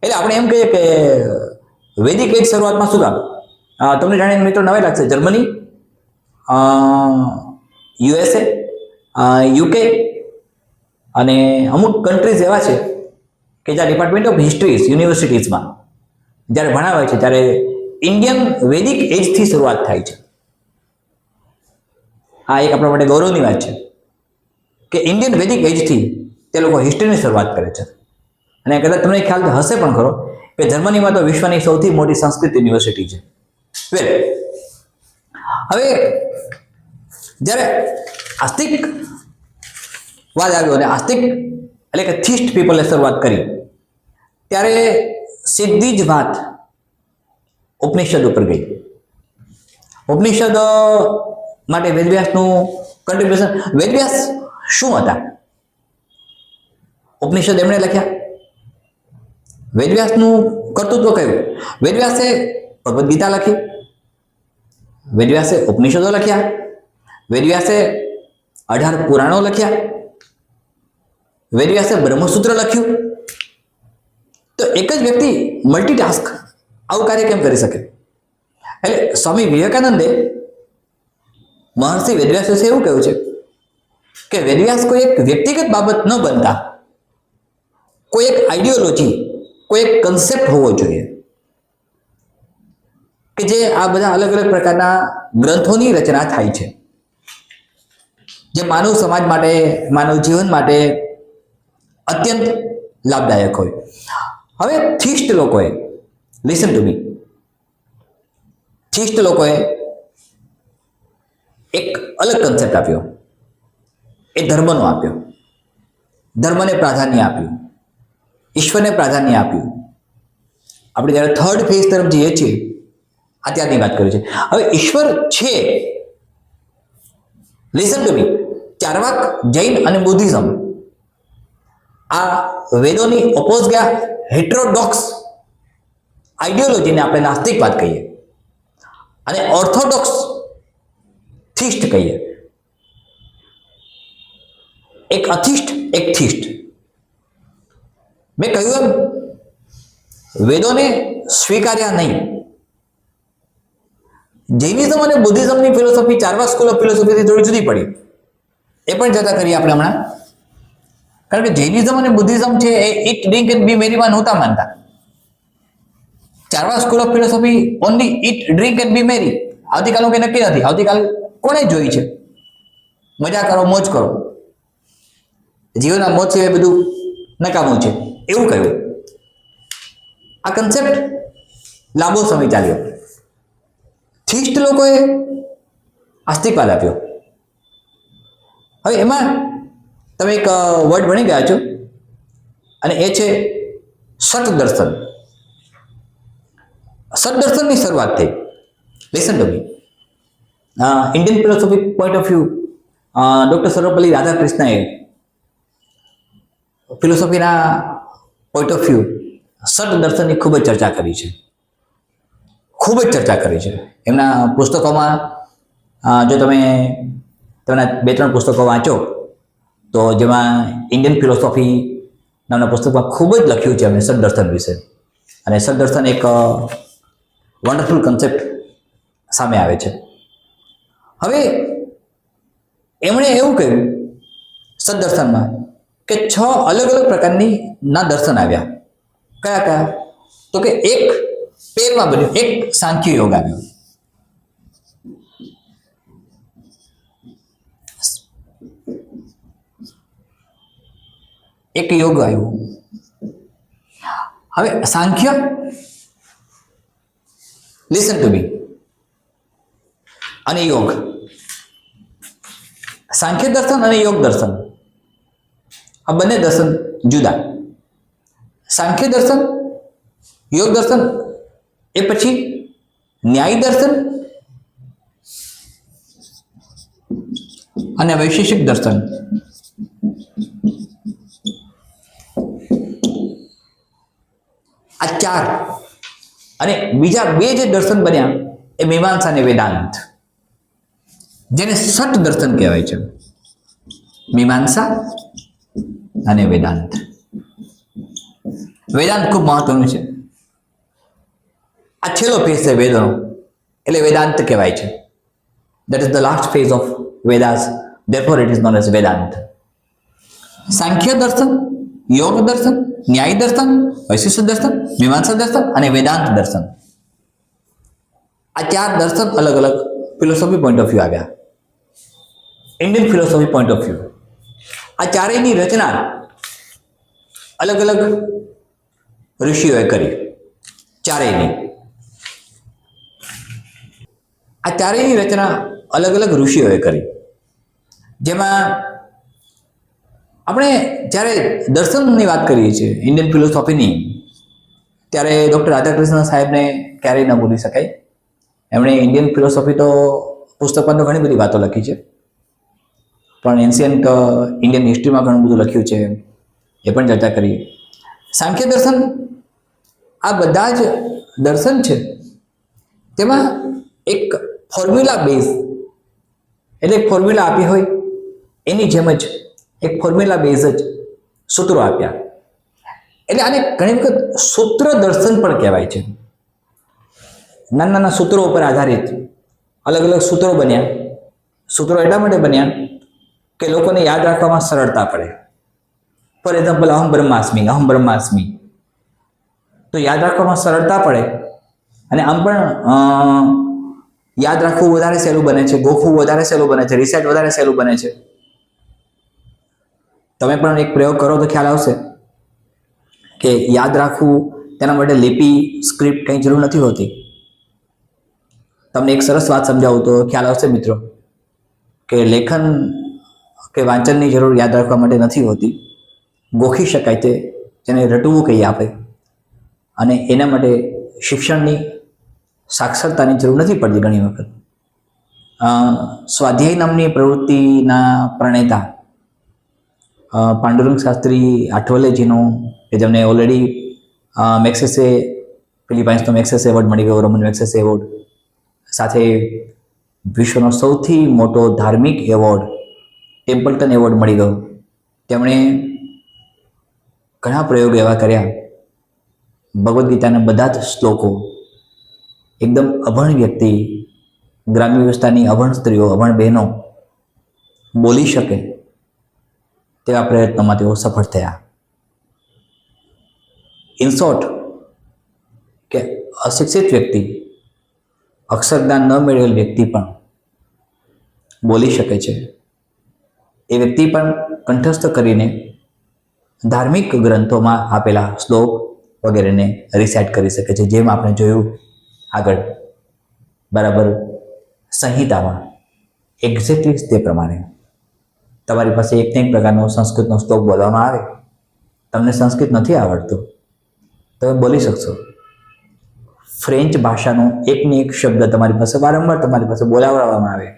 એટલે આપણે એમ કહીએ કે વૈદિક એજ શરૂઆતમાં શું કામ? તમને જાણીને મિત્રો નવાઈ લાગશે, જર્મની, USA, UK અને અમુક કન્ટ્રીઝ એવા છે કે જ્યાં ડિપાર્ટમેન્ટ ઓફ હિસ્ટ્રીઝ યુનિવર્સિટીઝમાં જ્યારે ભણાવે છે ત્યારે ઇન્ડિયન વૈદિક એજથી શરૂઆત થાય છે. આ એક આપણા માટે ગૌરવની વાત છે કે ઇન્ડિયન વૈદિક એજથી તે લોકો હિસ્ટ્રીની શરૂઆત કરે છે. અને કદાચ તમને ખ્યાલ હશે પણ ખરો કે જર્મનીમાં તો વિશ્વની સૌથી મોટી સંસ્કૃત યુનિવર્સિટી છે. વેલ, હવે જ્યારે આસ્તિકવાદ આવ્યો અને આસ્તિક એટલે કે થિસ્ટ પીપલે શરૂઆત કરી ત્યારે સીધી જ વાત ઉપનિષદ ઉપર ગઈ. ઉપનિષદ માટે વેદવ્યાસનું કન્ટ્રીબ્યુશન. વેદવ્યાસ શું હતા? ઉપનિષદ એમણે લખ્યા, વેદવ્યાસનું કર્તૃત્વ કયું? વેદવ્યાસે ભગવદ્ ગીતા લખી, વેદવ્યાસે ઉપનિષદો લખ્યા, વેદવ્યાસે 18 પુરાણો લખ્યા, વેદવ્યાસે બ્રહ્મસૂત્ર લખ્યું. તો એક જ વ્યક્તિ મલ્ટીટાસ્ક આવું કાર્ય કેમ કરી શકે? એટલે સ્વામી વિવેકાનંદે મહર્ષિ વેદવ્યાસ વિશે એવું કહ્યું છે કે વેદવ્યાસ કોઈ એક વ્યક્તિગત બાબત ન બનતા કોઈ એક આઈડિયોલોજી, કોઈ એક કન્સેપ્ટ હોવો જોઈએ કે જે આ બધા અલગ અલગ પ્રકારના ગ્રંથોની રચના થાય છે, જે માનવ સમાજ માટે, માનવ જીવન માટે અત્યંત લાભદાયક હોય. હવે થિસ્ટ લોકોએ, લિસન ટુ મી, થિસ્ટ લોકોએ એક અલગ કન્સેપ્ટ આપ્યો, એ ધર્મનો આપ્યો. ધર્મને પ્રાધાન્ય આપ્યું, ઈશ્વરને પ્રાધાન્ય આપ્યું. આપણે જ્યારે થર્ડ ફેઝ તરફ જઈએ છીએ, અત્યારની વાત કરી છે. હવે ઈશ્વર છે, લિસન ટુ મી, ચાર્વાક, જૈન અને બુદ્ધિઝમ આ વેદોની ઓપોઝ ગયા હેટ્રોડોક્સ આઈડિયોલોજીને આપણે નાસ્તિકવાદ કહીએ અને ઓર્થોડોક્સ થિસ્ટ કહીએ. એક અથિસ્ટ, એક થિસ્ટ. મેં કહ્યું એમ વેદોને સ્વીકાર્યા નહીં. જૈનિઝમ અને બુદ્ધિઝમની ફિલોસોફી ચાર્વાક સ્કૂલ ઓફ ફિલોસોફીથી થોડી જુદી પડી. એ પણ ચર્ચા કરીએ આપણે હમણાં. કારણ કે જૈનિઝમ અને બુદ્ધિઝમ છે એ ઇટ, ડ્રિંક એન્ડ બી મેરીમાં નહોતા માનતા. Charvaka school of philosophy only eat, drink and be merry. આવતીકાલનું કંઈ નક્કી નથી. આવતીકાલ કોને જોઈ છે? મજા કરો, મોજ કરો. જીવનમાં મોજ છે એ બધું નકામું છે એવું કહ્યું. આ કન્સેપ્ટ લાંબો સમય ચાલ્યો. થિસ્ટ લોકોએ આસ્તિકવાદ આપ્યો. હવે એમાં તમે એક વર્ડ ભણી ગયા છો અને એ છે સત દર્શન. સત દર્શનની શરૂઆત થઈ. Listen to me, Indian philosophy point of view doctor Sarvepalli રાધાકૃષ્ણએ ફિલોસોફીના પોઈન્ટ ઓફ વ્યૂ સત દર્શનની ખૂબ જ ચર્ચા કરી છે. ખૂબ જ ચર્ચા કરી છે. એમના પુસ્તકોમાં જો તમે તેમના 2-3 પુસ્તકો વાંચો તો જેમાં ઇન્ડિયન ફિલોસોફી નામના પુસ્તકમાં ખૂબ જ લખ્યું છે એમણે સત દર્શન વિશે. અને સત દર્શન એક વન્ડરફુલ કન્સેપ્ટ સામે આવે છે. હવે એમણે એવું કહ્યું સત દર્શનમાં કે 6 અલગ અલગ પ્રકારની દર્શન આવ્યા. કયા કયા? તો કે એક પેરમાં બન્યું, એક સાંખ્ય યોગ આવ્યો. એક યોગ આવ્યો. હવે સાંખ્ય, લિસન ટુ મી, અને યોગ, સાંખ્ય દર્શન અને યોગ દર્શન આ બંને દર્શન જુદા. સાંખ્ય દર્શન, યોગ દર્શન, એ પછી ન્યાય દર્શન અને વૈશેષિક દર્શન. આ 4 અને બીજા 2 જે દર્શન બન્યા એ મીમાંસા અને વેદાંત, જેને સત દર્શન કહેવાય છે. મીમાંસા અને વેદાંત. વેદાંત ખૂબ મહત્વનું છે. આ છેલ્લો ફેઝ છે વેદનો, એટલે વેદાંત કહેવાય છે. That is the last phase of Vedas, therefore it is known as Vedant. સાંખ્ય દર્શન, યોગ દર્શન, ન્યાય દર્શન, વૈશિષ્ટ દર્શન, મીમાંસા દર્શન અને વેદાંત દર્શન. આ 4 દર્શન અલગ અલગ ફિલોસોફી પોઈન્ટ ઓફ વ્યૂ આવ્યા. Indian philosophy point of view આ ચારેયની રચના અલગ અલગ ઋષિઓએ કરી. ચારેયની આ ચારેયની રચના અલગ અલગ ઋષિઓએ કરી. જેમાં આપણે જ્યારે દર્શનની વાત કરીએ છીએ ઇન્ડિયન ફિલોસોફીની, ત્યારે ડૉક્ટર રાધાકૃષ્ણ સાહેબને ક્યારેય ન ભૂલી શકાય. એમણે ઇન્ડિયન ફિલોસોફી તો પુસ્તકમાં તો ઘણી બધી વાતો લખી છે, પણ એન્શિયન્ટ ઇન્ડિયન હિસ્ટ્રીમાં ઘણું બધું લખ્યું છે, એ પણ ચર્ચા કરીએ. સાંખ્ય દર્શન આ બધા જ દર્શન છે તેમાં એક ફોર્મ્યુલા બેઝ એટલે એક ફોર્મ્યુલા આપી હોય એની જેમ જ એક ફોર્મ્યુલા બેઝ જ સૂત્રો આપ્યા, એટલે આને ઘણી વખત સૂત્ર દર્શન પણ કહેવાય છે. નાના નાના સૂત્રો ઉપર આધારિત અલગ અલગ સૂત્રો બન્યા. સૂત્રો એટલા માટે બન્યા કે લોકોને યાદ રાખવામાં સરળતા પડે. ફોર એક્ઝામ્પલ, અહમ બ્રહ્માસ્મિ, અહમ બ્રહ્માસ્મિ, તો યાદ રાખવામાં સરળતા પડે અને આમ પણ યાદ રાખવું વધારે સહેલું બને છે, ગોખવું વધારે સહેલું બને છે, રિસેટ વધારે સહેલું બને છે. તમે પણ એક પ્રયોગ કરો તો ખ્યાલ આવશે કે યાદ રાખવું તેના માટે લિપિ, સ્ક્રિપ્ટ કંઈ જરૂર નથી હોતી. તમને એક સરસ વાત સમજાવું તો ખ્યાલ આવશે મિત્રો કે લેખન કે વાંચનની જરૂર યાદ રાખવા માટે નથી હોતી. ગોખી શકાય તે, જેને રટવું કહીએ આપણે, અને એના માટે શિક્ષણની, સાક્ષરતાની જરૂર નથી પડતી ઘણી વખત. સ્વાધ્યાય નામની પ્રવૃત્તિના પ્રણેતા પાંડુરંગ શાસ્ત્રી આઠવલેજીનો, કે જેમને ઓલરેડી મેક્સેસે, ફિલિપાઇન્સનો મેક્સેસ એવોર્ડ મળી ગયો, રોમન મેક્સેસ એવોર્ડ, સાથે વિશ્વનો સૌથી મોટો ધાર્મિક એવોર્ડ ટેમ્પલ્ટન એવોર્ડ મળી ગયો. તેમણે ઘણા પ્રયોગો એવા કર્યા, ભગવદ્ ગીતાના બધા જ શ્લોકો એકદમ અભણ વ્યક્તિ, ગ્રામ્ય વિસ્તારની અભણ સ્ત્રીઓ, અભણ બહેનો બોલી શકે તેવા પ્રયત્નોમાં તેઓ સફળ થયા. ઇન શોર્ટ, કે અશિક્ષિત વ્યક્તિ, અક્ષરજ્ઞાન ન મેળવેલ વ્યક્તિ પણ બોલી શકે છે. એ વ્યક્તિ પણ કંઠસ્થ કરીને ધાર્મિક ગ્રંથોમાં આપેલા શ્લોક વગેરેને રિસાઇટ કરી શકે છે. જેમ આપણે જોયું આગળ બરાબર સંહિતામાં, એક્ઝેક્ટલી તે પ્રમાણે તમારી પાસે એક ને એક પ્રકારનો સંસ્કૃતનો શ્લોક બોલવામાં આવે, તમને સંસ્કૃત નથી આવડતું, તમે બોલી શકશો. ફ્રેન્ચ ભાષાનો એકને એક શબ્દ તમારી પાસે વારંવાર તમારી પાસે બોલાવવામાં આવે,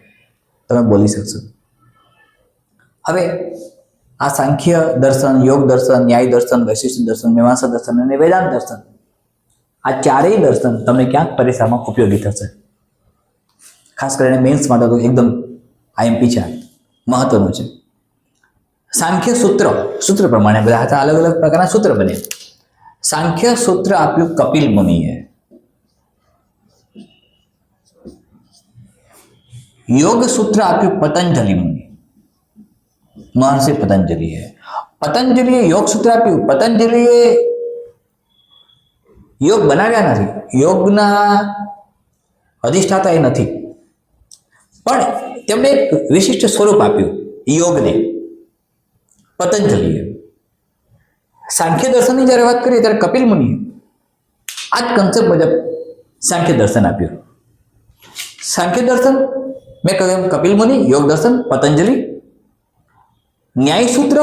તમે બોલી શકશો. હવે આ સાંખ્ય દર્શન, યોગ દર્શન, ન્યાય દર્શન, વૈશિષ્ટ દર્શન, મીમાંસા દર્શન અને વેદાંત દર્શન, આ ચારેય દર્શન તમને ક્યાંક પરીક્ષામાં ઉપયોગી થશે. ખાસ કરીને મેન્સ માટે તો એકદમ આઈએમપી છે, મહત્વનું છે. સાંખ્ય સૂત્ર પ્રમાણે બધા હતા, અલગ અલગ પ્રકારના સૂત્ર બન્યા. સાંખ્ય સૂત્ર આપ્યું કપિલ મુનિએ, યોગ સૂત્ર આપ્યું પતંજલિ મુનિ, મહર્ષિ પતંજલિએ. પતંજલિએ યોગ સૂત્ર આપ્યું. પતંજલિએ યોગ બનાવ્યા નથી, યોગના અધિષ્ઠાતા એ નથી, પણ તેમણે એક વિશિષ્ટ સ્વરૂપ આપ્યું યોગને, પતંજલિએ. સાંખ્ય દર્શનની જ્યારે વાત કરીએ ત્યારે કપિલ મુનિએ આ જ કન્સેપ્ટ મુજબ સાંખ્ય દર્શન આપ્યું. સાંખ્ય દર્શન મેં કહ્યું એમ કપિલ મુનિ, યોગ દર્શન પતંજલિ, ન્યાય સૂત્ર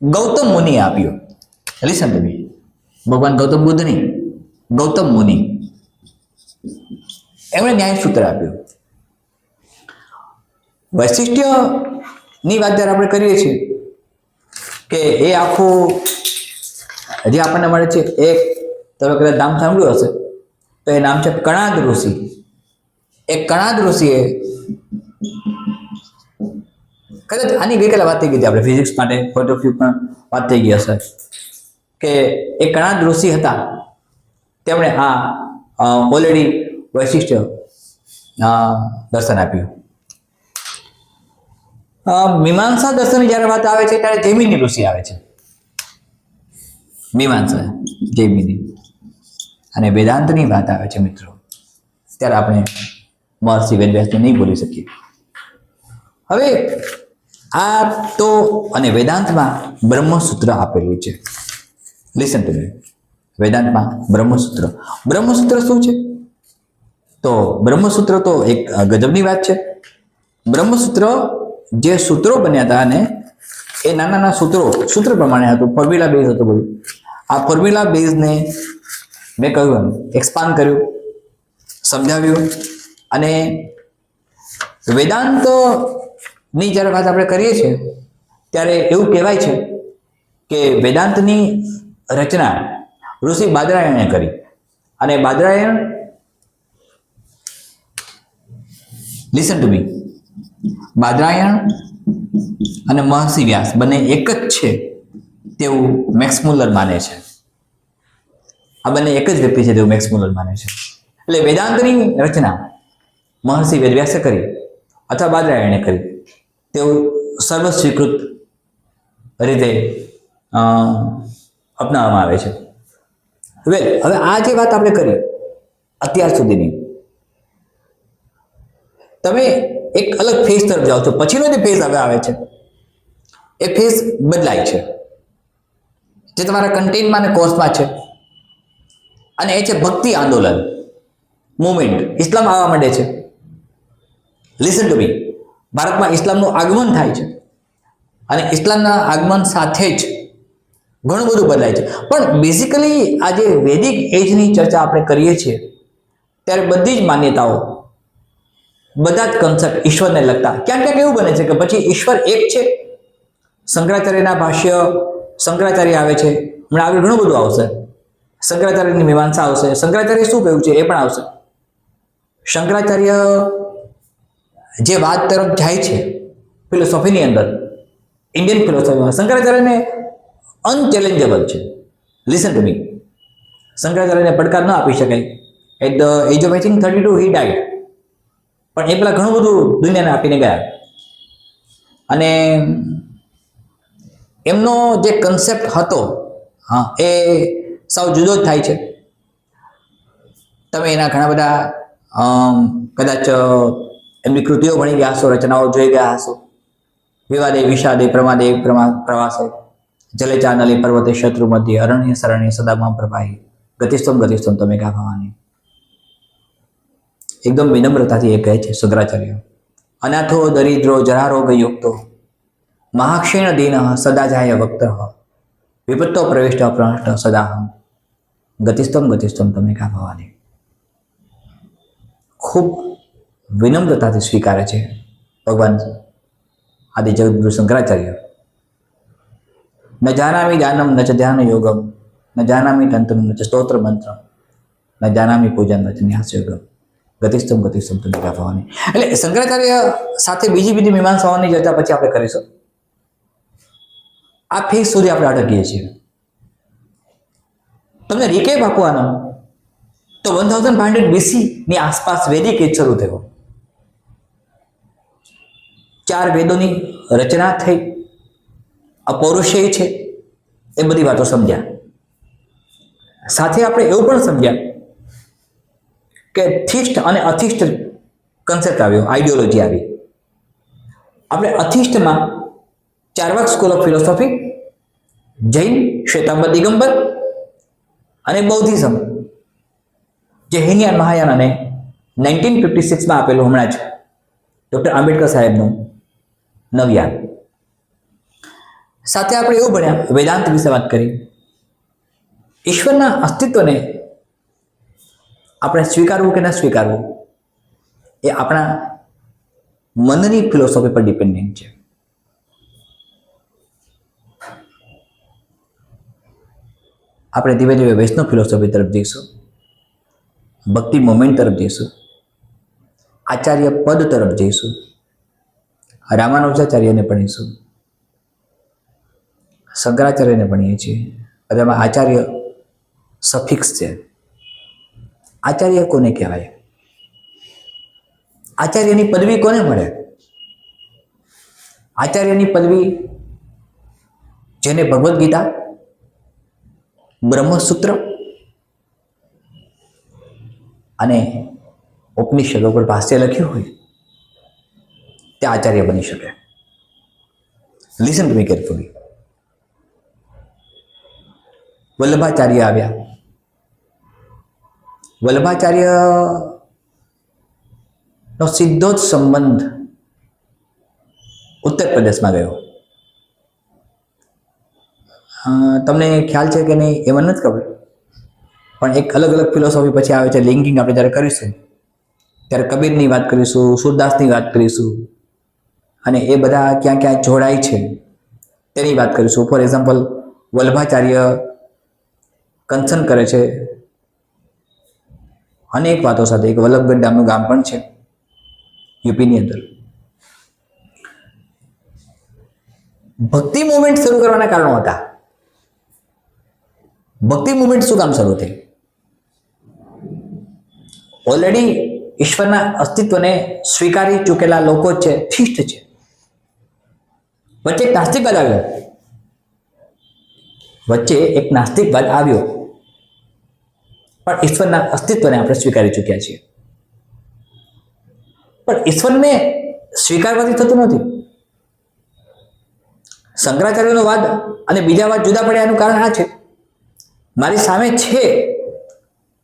ગૌતમ મુનિએ આપ્યું. લિસન ટુ મી, ભગવાન ગૌતમ બુદ્ધ નહીં, ગૌતમ મુનિ, એમણે ન્યાય સૂત્ર આપ્યું. વૈશિષ્ટ્યની વાત જ્યારે આપણે કરીએ છીએ કે એ આખું જે આપણને મળે છે, એક તમે કદાચ નામ સાંભળ્યું હશે તો એ નામ છે કણાદ ઋષિ. એ કણાદ ઋષિએ, કદાચ આની ગઈકાલે વાત થઈ ગઈ હતી આપણે ફિઝિક્સ માટે પોઈન્ટ ઓફ વ્યૂ પણ વાત થઈ ગઈ હશે, કે એ કણાદ ઋષિ હતા, તેમણે આ ઓલરેડી વૈશિષ્ટ્ય દર્શન આપ્યું. મીમાંસા દર્શનની જ્યારે વાત આવે છે ત્યારે જૈમિની ઋષિ આવે છે. મીમાંસા જૈમિની, અને વેદાંતની વાત આવે છે મિત્રો ત્યારે આપણે મહર્ષિ વેદવ્યાસને નહીં બોલી શકીએ. હવે આ તો, અને વેદાંતમાં બ્રહ્મસૂત્ર આપેલું છે. લિસન ટુ મી, વેદાંતમાં બ્રહ્મસૂત્ર. બ્રહ્મસૂત્ર શું છે? તો બ્રહ્મસૂત્ર તો એક ગજબની વાત છે. બ્રહ્મસૂત્ર જે સૂત્રો બન્યા હતા, અને એ નાના નાના સૂત્ર પ્રમાણે હતું, ફોર્મ્યુલા બેઝ હતું બધું. આ ફોર્મ્યુલા બેઝને મેં કહ્યું એમ એક્સપાન્ડ કર્યું, સમજાવ્યું. અને વેદાંતની જ્યારે વાત આપણે કરીએ છીએ ત્યારે એવું કહેવાય છે કે વેદાંતની રચના ઋષિ બાદરાયણે કરી. અને બાદરાયણ, લિસન ટુ મી, બાદરાયણ અને મહર્ષિ વ્યાસ બંને એક જ છે તેવું મેક્સ મુલર માને છે. આ બંને એક જ વ્યક્તિ છે તેવું મેક્સ મુલર માને છે. એટલે વેદાંતની રચના મહર્ષિ વેદવ્યાસે કરી અથવા બાદરાયણે કરી તેવું સર્વ સ્વીકૃત રીતે અપનાવવામાં આવે છે. હવે આ જે વાત આપણે કરી અત્યાર સુધીની, તમે એક અલગ ફેઝ તરફ જાઓ છો. પછીનો જે ફેઝ હવે આવે છે એ ફેઝ બદલાય છે, જે તમારા કન્ટેન્ટમાં અને કોર્સમાં છે, અને એ છે ભક્તિ આંદોલન મુવમેન્ટ. ઇસ્લામ આવવા માંડે છે. લિસન ટુ મી, ભારતમાં ઇસ્લામનું આગમન થાય છે અને ઇસ્લામના આગમન સાથે જ ઘણું બધું બદલાય છે. પણ બેઝિકલી આ જે વૈદિક એજની ચર્ચા આપણે કરીએ છીએ ત્યારે બધી જ માન્યતાઓ, બધા જ કન્સેપ્ટ ઈશ્વરને લગતા ક્યાંક ક્યાંક એવું બને છે કે પછી ઈશ્વર એક છે. શંકરાચાર્યના ભાષ્ય, શંકરાચાર્ય આવે છે, હમણાં આગળ ઘણું બધું આવશે. શંકરાચાર્યની મીમાંસા આવશે, શંકરાચાર્ય શું કહ્યું છે એ પણ આવશે. શંકરાચાર્ય જે વાત તરફ જાય છે ફિલોસોફીની અંદર, ઇન્ડિયન ફિલોસોફીમાં શંકરાચાર્યને અનચેલેન્જેબલ છે. લિસન ટુ મી, શંકરાચાર્યને પડકાર ન આપી શકાય. At the age of 32 he died. પણ એ પેલા ઘણું બધું દુનિયાને આપીને ગયા. અને એમનો જે કન્સેપ્ટ હતો એ સાવ જુદો જ થાય છે. તમે એના ઘણા બધા કદાચ એમની કૃતિઓ ભણી ગયા હશો, રચનાઓ જોઈ ગયા હશો. વિવાદે વિષાદે પ્રમાદે પ્રવાસે, જલે ચાનલે પર્વતે શત્રુ મધ્ય, અરણ્ય શરણ્ય સદામાં પ્રભાહી, ગતિસ્તમ ગતિસ્તમ તમે કા ભવાની. એકદમ વિનમ્રતાથી એ કહે છે શંકરાચાર્ય. અનાથો દરિદ્રો જરારોગ યુક્તો મહાક્ષીણ દીન સદા જાય વક્ત વિપત્તો પ્રવિષ્ટ પ્રણષ્ટ સદાહમ ગતિસ્તમ ગતિસ્તમ તમે કા ભવાની. ખૂબ વિનમ્રતાથી સ્વીકારે છે ભગવાન આદિ જગદગુરુ શંકરાચાર્ય. ન જાનામી દાનમ ન ચ ધ્યાન યોગમ ન જાનામી તંત્રમ ન ચ સ્તોત્ર મંત્રમ ન જાનામી પૂજન ન ચ ન્યાસ યોગમ ગતિસ્તમ ગતિસ્તમ તમે કા ભવાની. એટલે શંકરાચાર્ય સાથે બીજી બધી મીમાંસાઓની ચર્ચા પછી આપણે કરીશું. આ ફેઝ સુધી આપણે અટકીએ છીએ. તમને રિકેપ આપવાનો તો 1500 BC ની આસપાસ વૈદિક એજ શરૂ થયો. 4 વેદોની રચના થઈ, અપૌરુષેય છે, એ બધી વાતો સમજ્યા. સાથે આપણે એવું પણ સમજ્યા કે થિસ્ટ અને અથિસ્ટ કન્સેપ્ટ આવ્યો, આઈડિયોલોજી આવી. આપણે અથિસ્ટમાં ચાર્વાક સ્કૂલ ઓફ ફિલોસોફી, જૈન, શ્વેતાંબર દિગંબર અને બૌદ્ધિઝમ, જે હિનયાન મહાયાન અને 1956માં આપેલું હમણાં જ ડૉક્ટર આંબેડકર સાહેબનું નવયાન. સાથે આપણે એવું ભણ્યા, વેદાંત વિશે વાત કરી. ઈશ્વરના અસ્તિત્વને આપણે સ્વીકારવું કે ન સ્વીકારવું એ આપણા મનની ફિલોસોફી પર ડિપેન્ડન્ટ છે. આપણે ધીમે ધીમે વૈષ્ણવ ફિલોસોફી તરફ જઈશું, ભક્તિ મોમેન્ટ તરફ જઈશું, આચાર્ય પદ તરફ જઈશું, રામાનુજાચાર્યને ભણીશું, શંકરાચાર્યને ભણીએ છીએ. બધામાં આચાર્ય સફિક્સ છે. આચાર્ય કોને કહેવાય? આચાર્યની પદવી કોને મળે? આચાર્યની પદવી જેને ભગવદ્ ગીતા, બ્રહ્મસૂત્ર અને ઉપનિષદો પર ભાષ્ય લખ્યું હોય તે આચાર્ય બની શકે. Listen to me carefully. Vallabhacharya આવ્યા. વલ્લભાચાર્યનો સીધો જ સંબંધ ઉત્તર પ્રદેશમાં ગયો. તમને ખ્યાલ છે કે નહીં એ મને નથી ખબર, પણ એક અલગ અલગ ફિલોસોફી પછી આવે છે. લિંકિંગ આપણે જ્યારે કરીશું ત્યારે કબીરની વાત કરીશું, સુરદાસની વાત કરીશું, અને એ બધા ક્યાં ક્યાં જોડાય છે તેની વાત કરીશું. ફોર એક્ઝામ્પલ, વલ્લભાચાર્ય કન્સર્ન કરે છે અનેક વાતો સાથે. એક વલ્લભગઢ નામનું ગામ પણ છે યુપીની અંદર. ભક્તિ મુવમેન્ટ શરૂ કરવાના કારણો હતા. ભક્તિ મુવમેન્ટ શું કામ શરૂ થઈ? ઓલરેડી ઈશ્વરના અસ્તિત્વને સ્વીકારી ચૂકેલા લોકો છે, થિસ્ટ છે. વચ્ચે એક નાસ્તિકવાદ આવ્યો પણ ઈશ્વરના અસ્તિત્વને આપણે સ્વીકારી ચૂક્યા છીએ. પણ ઈશ્વરને સ્વીકારવાથી થતું નથી. શંકરાચાર્યનો વાદ અને બીજા વાદ જુદા પડ્યા એનું કારણ આ છે, મારી સામે છે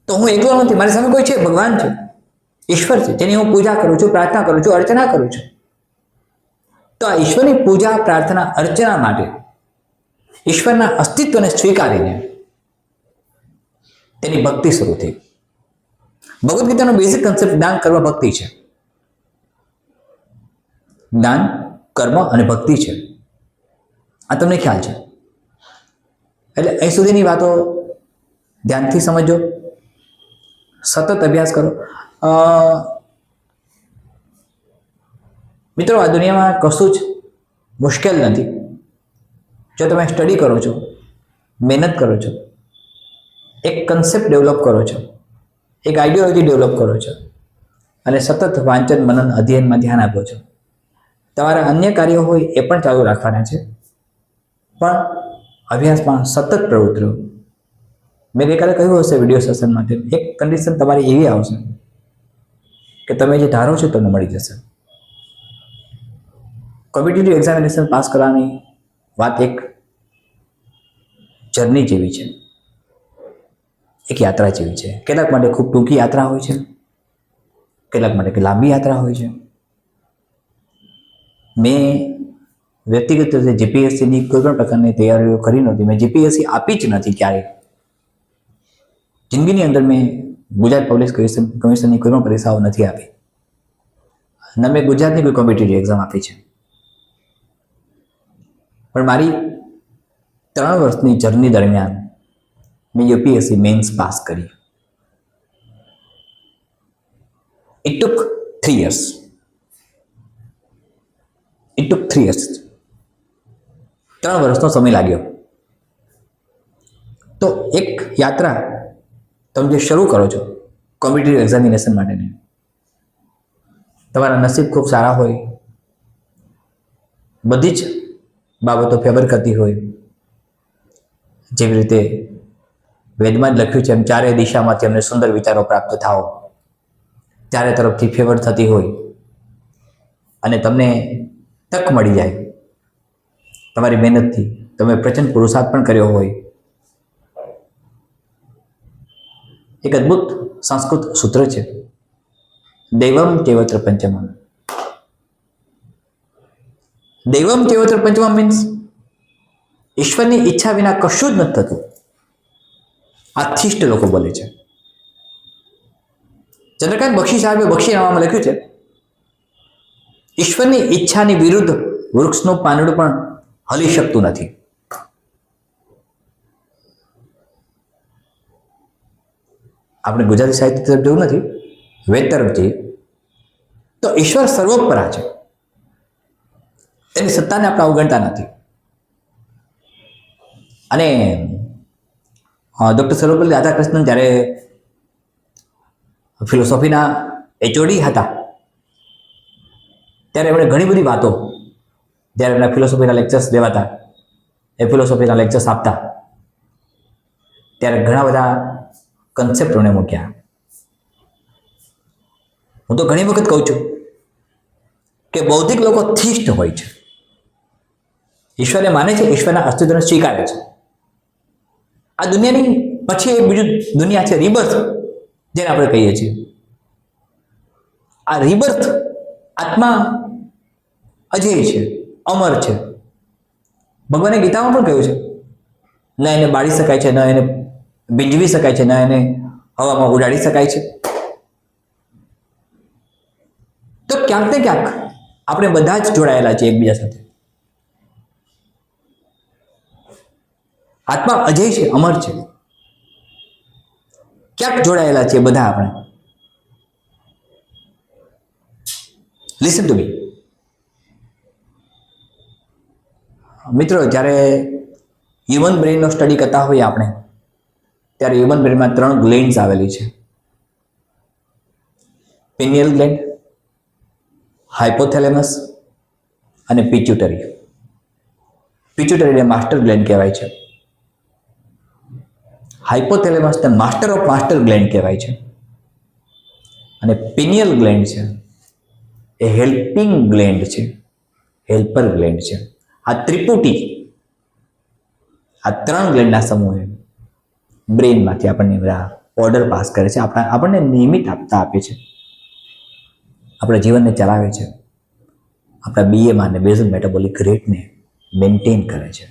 તો હું એકલો નથી, મારી સામે કોઈ છે, ભગવાન છે, ઈશ્વર છે, જેની હું પૂજા કરું છું, પ્રાર્થના કરું છું, અર્ચના કરું છું. તો આ ઈશ્વરની પૂજા, પ્રાર્થના, અર્ચના માટે ઈશ્વરના અસ્તિત્વને સ્વીકારીને તેની ભક્તિ શરૂ થઈ. ભગવદ્ ગીતાનો બેઝિક કન્સેપ્ટ જ્ઞાન, કર્મ, ભક્તિ છે. જ્ઞાન, કર્મ અને ભક્તિ છે. આ તમને ખ્યાલ છે? એટલે અહીં સુધીની વાતો ધ્યાનથી સમજો, સતત અભ્યાસ કરો. મિત્રો, આ દુનિયામાં કશું જ મુશ્કેલ નથી. જો તમે સ્ટડી કરો છો, મહેનત કરો છો, એક કન્સેપ્ટ ડેવલપ કરો છો, એક આઈડિયોલોજી ડેવલપ કરો છો અને સતત વાંચન, મનન, અધ્યયનમાં ધ્યાન આપો છો, તમારા અન્ય કાર્યો હોય એ પણ ચાલુ રાખવાના છે, પણ અભ્યાસમાં સતત પ્રવૃત્ત રહો. મેં ગઈકાલે કહ્યું હશે વિડીયો સેશનમાં, એક કન્ડિશન તમારી એવી આવશે કે તમે જે ધારો છો તમને મળી જશે. કોમ્પિટિટિવ એક્ઝામિનેશન પાસ કરવાની વાત એક જર્ની જેવી છે, એક યાત્રા જેવી છે. કેટલાક માટે ખૂબ ટૂંકી યાત્રા હોય છે, કેટલાક માટે લાંબી યાત્રા હોય છે. મેં વ્યક્તિગત રીતે જીપીએસસીની કોઈ પણ પ્રકારની તૈયારીઓ કરી નહોતી. મેં જીપીએસસી આપી જ નથી ક્યારેય. જિંદગીની અંદર મેં ગુજરાત પબ્લિક કમિશનની કોઈ પણ પરીક્ષાઓ નથી આપી, ન મેં ગુજરાતની કોઈ કોમ્પિટિટિવ એક્ઝામ આપી છે. પણ મારી 3 વર્ષની જર્ની દરમિયાન મેં યુપીએસસી મેન્સ પાસ કરી. It took 3 years. It took 3 years. 3 વર્ષનો સમય લાગ્યો. તો એક યાત્રા તમે જે શરૂ કરો છો કોમ્પિટિટિવ એક્ઝામિનેશન માટેની, તમારા નસીબ ખૂબ સારા હોય, બધી જ બાબતો ફેવર કરતી હોય, જેવી રીતે વેદમાં જ લખ્યું છે એમ, ચારે દિશામાંથી અમને સુંદર વિચારો પ્રાપ્ત થાઓ, ચારે તરફથી ફેવર થતી હોય અને તમને તક મળી જાય તમારી મહેનતથી, તમે પ્રચંડ પુરુષાર્થ પણ કર્યો હોય. એક અદ્ભુત સંસ્કૃત સૂત્ર છે, દૈવમ ચૈવત્ર પંચમમ. દૈવમ ચૈવત્ર પંચમમ મીન્સ ઈશ્વરની ઈચ્છા વિના કશું જ નથી થતું. આ થિસ્ટ લોકો બોલે છે. ચંદ્રકાંત બક્ષી સાહેબે બક્ષીનામામાં લખ્યું છે, ઈશ્વરની ઈચ્છાની વિરુદ્ધ વૃક્ષનું પાંદડું પણ હલી શકતું નથી. આપણે ગુજરાતી સાહિત્ય તરફ જવું નથી, વેદ તરફ જઈએ તો ઈશ્વર સર્વોપરા છે, તેની સત્તાને આપણે અવગણતા નથી. અને ડૉક્ટર સર્વપલ્લી રાધાકૃષ્ણન જ્યારે ફિલોસોફીના એચઓડી હતા ત્યારે એમણે ઘણી બધી વાતો, જ્યારે એમના ફિલોસોફીના લેક્ચર્સ દેવાતા, એ ફિલોસોફીના લેક્ચર્સ આપતા, ત્યારે ઘણા બધા કન્સેપ્ટોને મૂક્યા. હું તો ઘણી વખત કહું છું કે બૌદ્ધિક લોકો થિસ્ટ હોય છે, ઈશ્વરને માને છે, ઈશ્વરના અસ્તિત્વને સ્વીકારે છે. આ દુનિયાની પછી એક બીજું દુનિયા છે, રિબર્થ, જેને આપણે કહીએ છીએ. આ રિબર્થ આત્મા અજેય છે, અમર છે. ભગવાને ગીતામાં પણ કહ્યું છે, ન એને બાળી શકાય છે, ન એને બીંજવી શકાય છે, ન એને હવામાં ઉડાડી શકાય છે. તો ક્યાંક ને ક્યાંક આપણે બધા જ જોડાયેલા છીએ એકબીજા સાથે. આત્મા અજેય છે, અમર છે. ક્યાંક જોડાયેલા છીએ બધા આપણે. લિસન ટુ મી મિત્રો, જ્યારે હ્યુમન બ્રેઇનનો સ્ટડી કરતા હોઈએ આપણે, ત્યારે હ્યુમન બ્રેઇનમાં 3 ગ્લેન્ડ્સ આવેલી છે. પિનિયલ ગ્લેન્ડ, હાઇપોથેલેમસ અને પિચ્યુટરી. પિચ્યુટરીને માસ્ટર ગ્લેન્ડ કહેવાય છે. હાઇપોથેલેમસને માસ્ટર ઓફ માસ્ટર ગ્લેન્ડ કહેવાય છે. અને પિનિયલ ગ્લેન્ડ છે એ હેલ્પિંગ ગ્લેન્ડ છે, હેલ્પર ગ્લેન્ડ છે. આ ત્રિપુટી, આ 3 ગ્લેન્ડના સમૂહે બ્રેઇનમાંથી આપણને બધા ઓર્ડર પાસ કરે છે, આપણને નિયમિત આપે છે, આપણા જીવનને ચલાવે છે, આપણા બીએમઆર અને બેઝલ મેટાબોલિક રેટને મેન્ટેન કરે છે.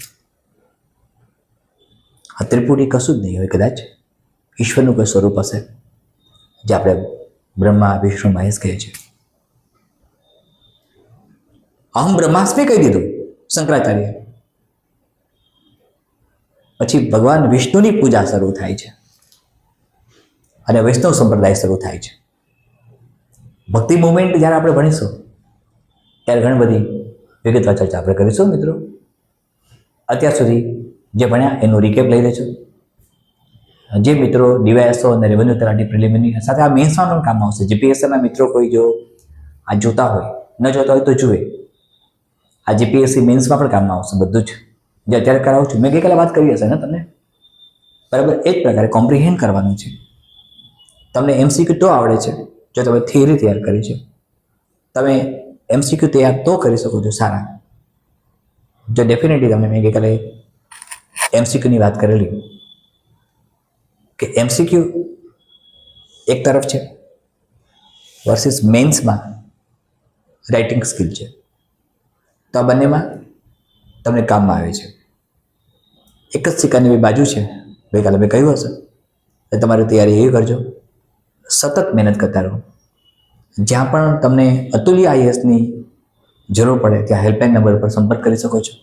આ ત્રિપુટી કશું જ નહીં હોય, કદાચ ઈશ્વરનું કોઈ સ્વરૂપ હશે, જે આપણે બ્રહ્મા વિષ્ણુ મહેશ કહે છે. અહમ બ્રહ્માસ્મી કહી દીધું શંકરાચાર્ય. પછી ભગવાન વિષ્ણુની પૂજા શરૂ થાય છે અને વૈષ્ણવ સંપ્રદાય શરૂ થાય છે. ભક્તિ મુવમેન્ટ જ્યારે આપણે ભણીશું ત્યારે ઘણી બધી વિગતવાર ચર્ચા આપણે કરીશું મિત્રો. અત્યાર સુધી જે ભણ્યા એનું રિકેપ લઈ લેજો. જે મિત્રો ડીવાયએસઓ અને રેવન્યુ તલાટી પ્રિલિમિનરી સાથે આ મેન્સમાં કામ આવશે. જીપીએસસીના મિત્રો કોઈ જો આ જોતા હોય, ન જોતા હોય તો જુએ. આ જીપીએસસી મેન્સમાં પણ કામમાં આવશે બધું જ જે અત્યારે કરાવું છું. મેં ગઈકાલે વાત કરી હશે ને તમને, બરાબર? એ જ પ્રકારે કોમ્પ્રિહેન્ડ કરવાનું છે. તમને એમસીક્યુ તો આવડે છે જો તમે થિયરી તૈયાર કરી છે. તમે એમસીક્યુ તૈયાર તો કરી શકો છો સારા. જો ડેફિનેટલી તમને મેં ગઈકાલે એમસીક્યુની વાત કરેલી કે એમસીક્યુ એક તરફ છે વર્સિસ મેન્સમાં રાઇટિંગ સ્કિલ છે. તો આ બંનેમાં તમને કામમાં આવે છે. એક જ સિક્કાની બે બાજુ છે. ગઈકાલે મેં કહ્યું હશે તો તમારી તૈયારી એવી કરજો, સતત મહેનત કરતા રહો. જ્યાં પણ તમને અતુલ્ય આઈએસની જરૂર પડે ત્યાં હેલ્પલાઇન નંબર પર સંપર્ક કરી શકો છો.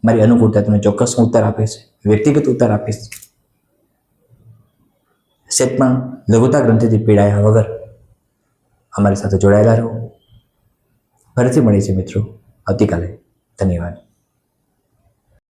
મારી અનુકૂળતા તમને ચોક્કસ હું ઉત્તર આપીશ, વ્યક્તિગત ઉત્તર આપીશ. સેટ પણ લઘુતા ગ્રંથિથી પીડાયા વગર અમારી સાથે જોડાયેલા રહો. ફરીથી મળીએ છીએ મિત્રો આવતીકાલે. ધન્યવાદ.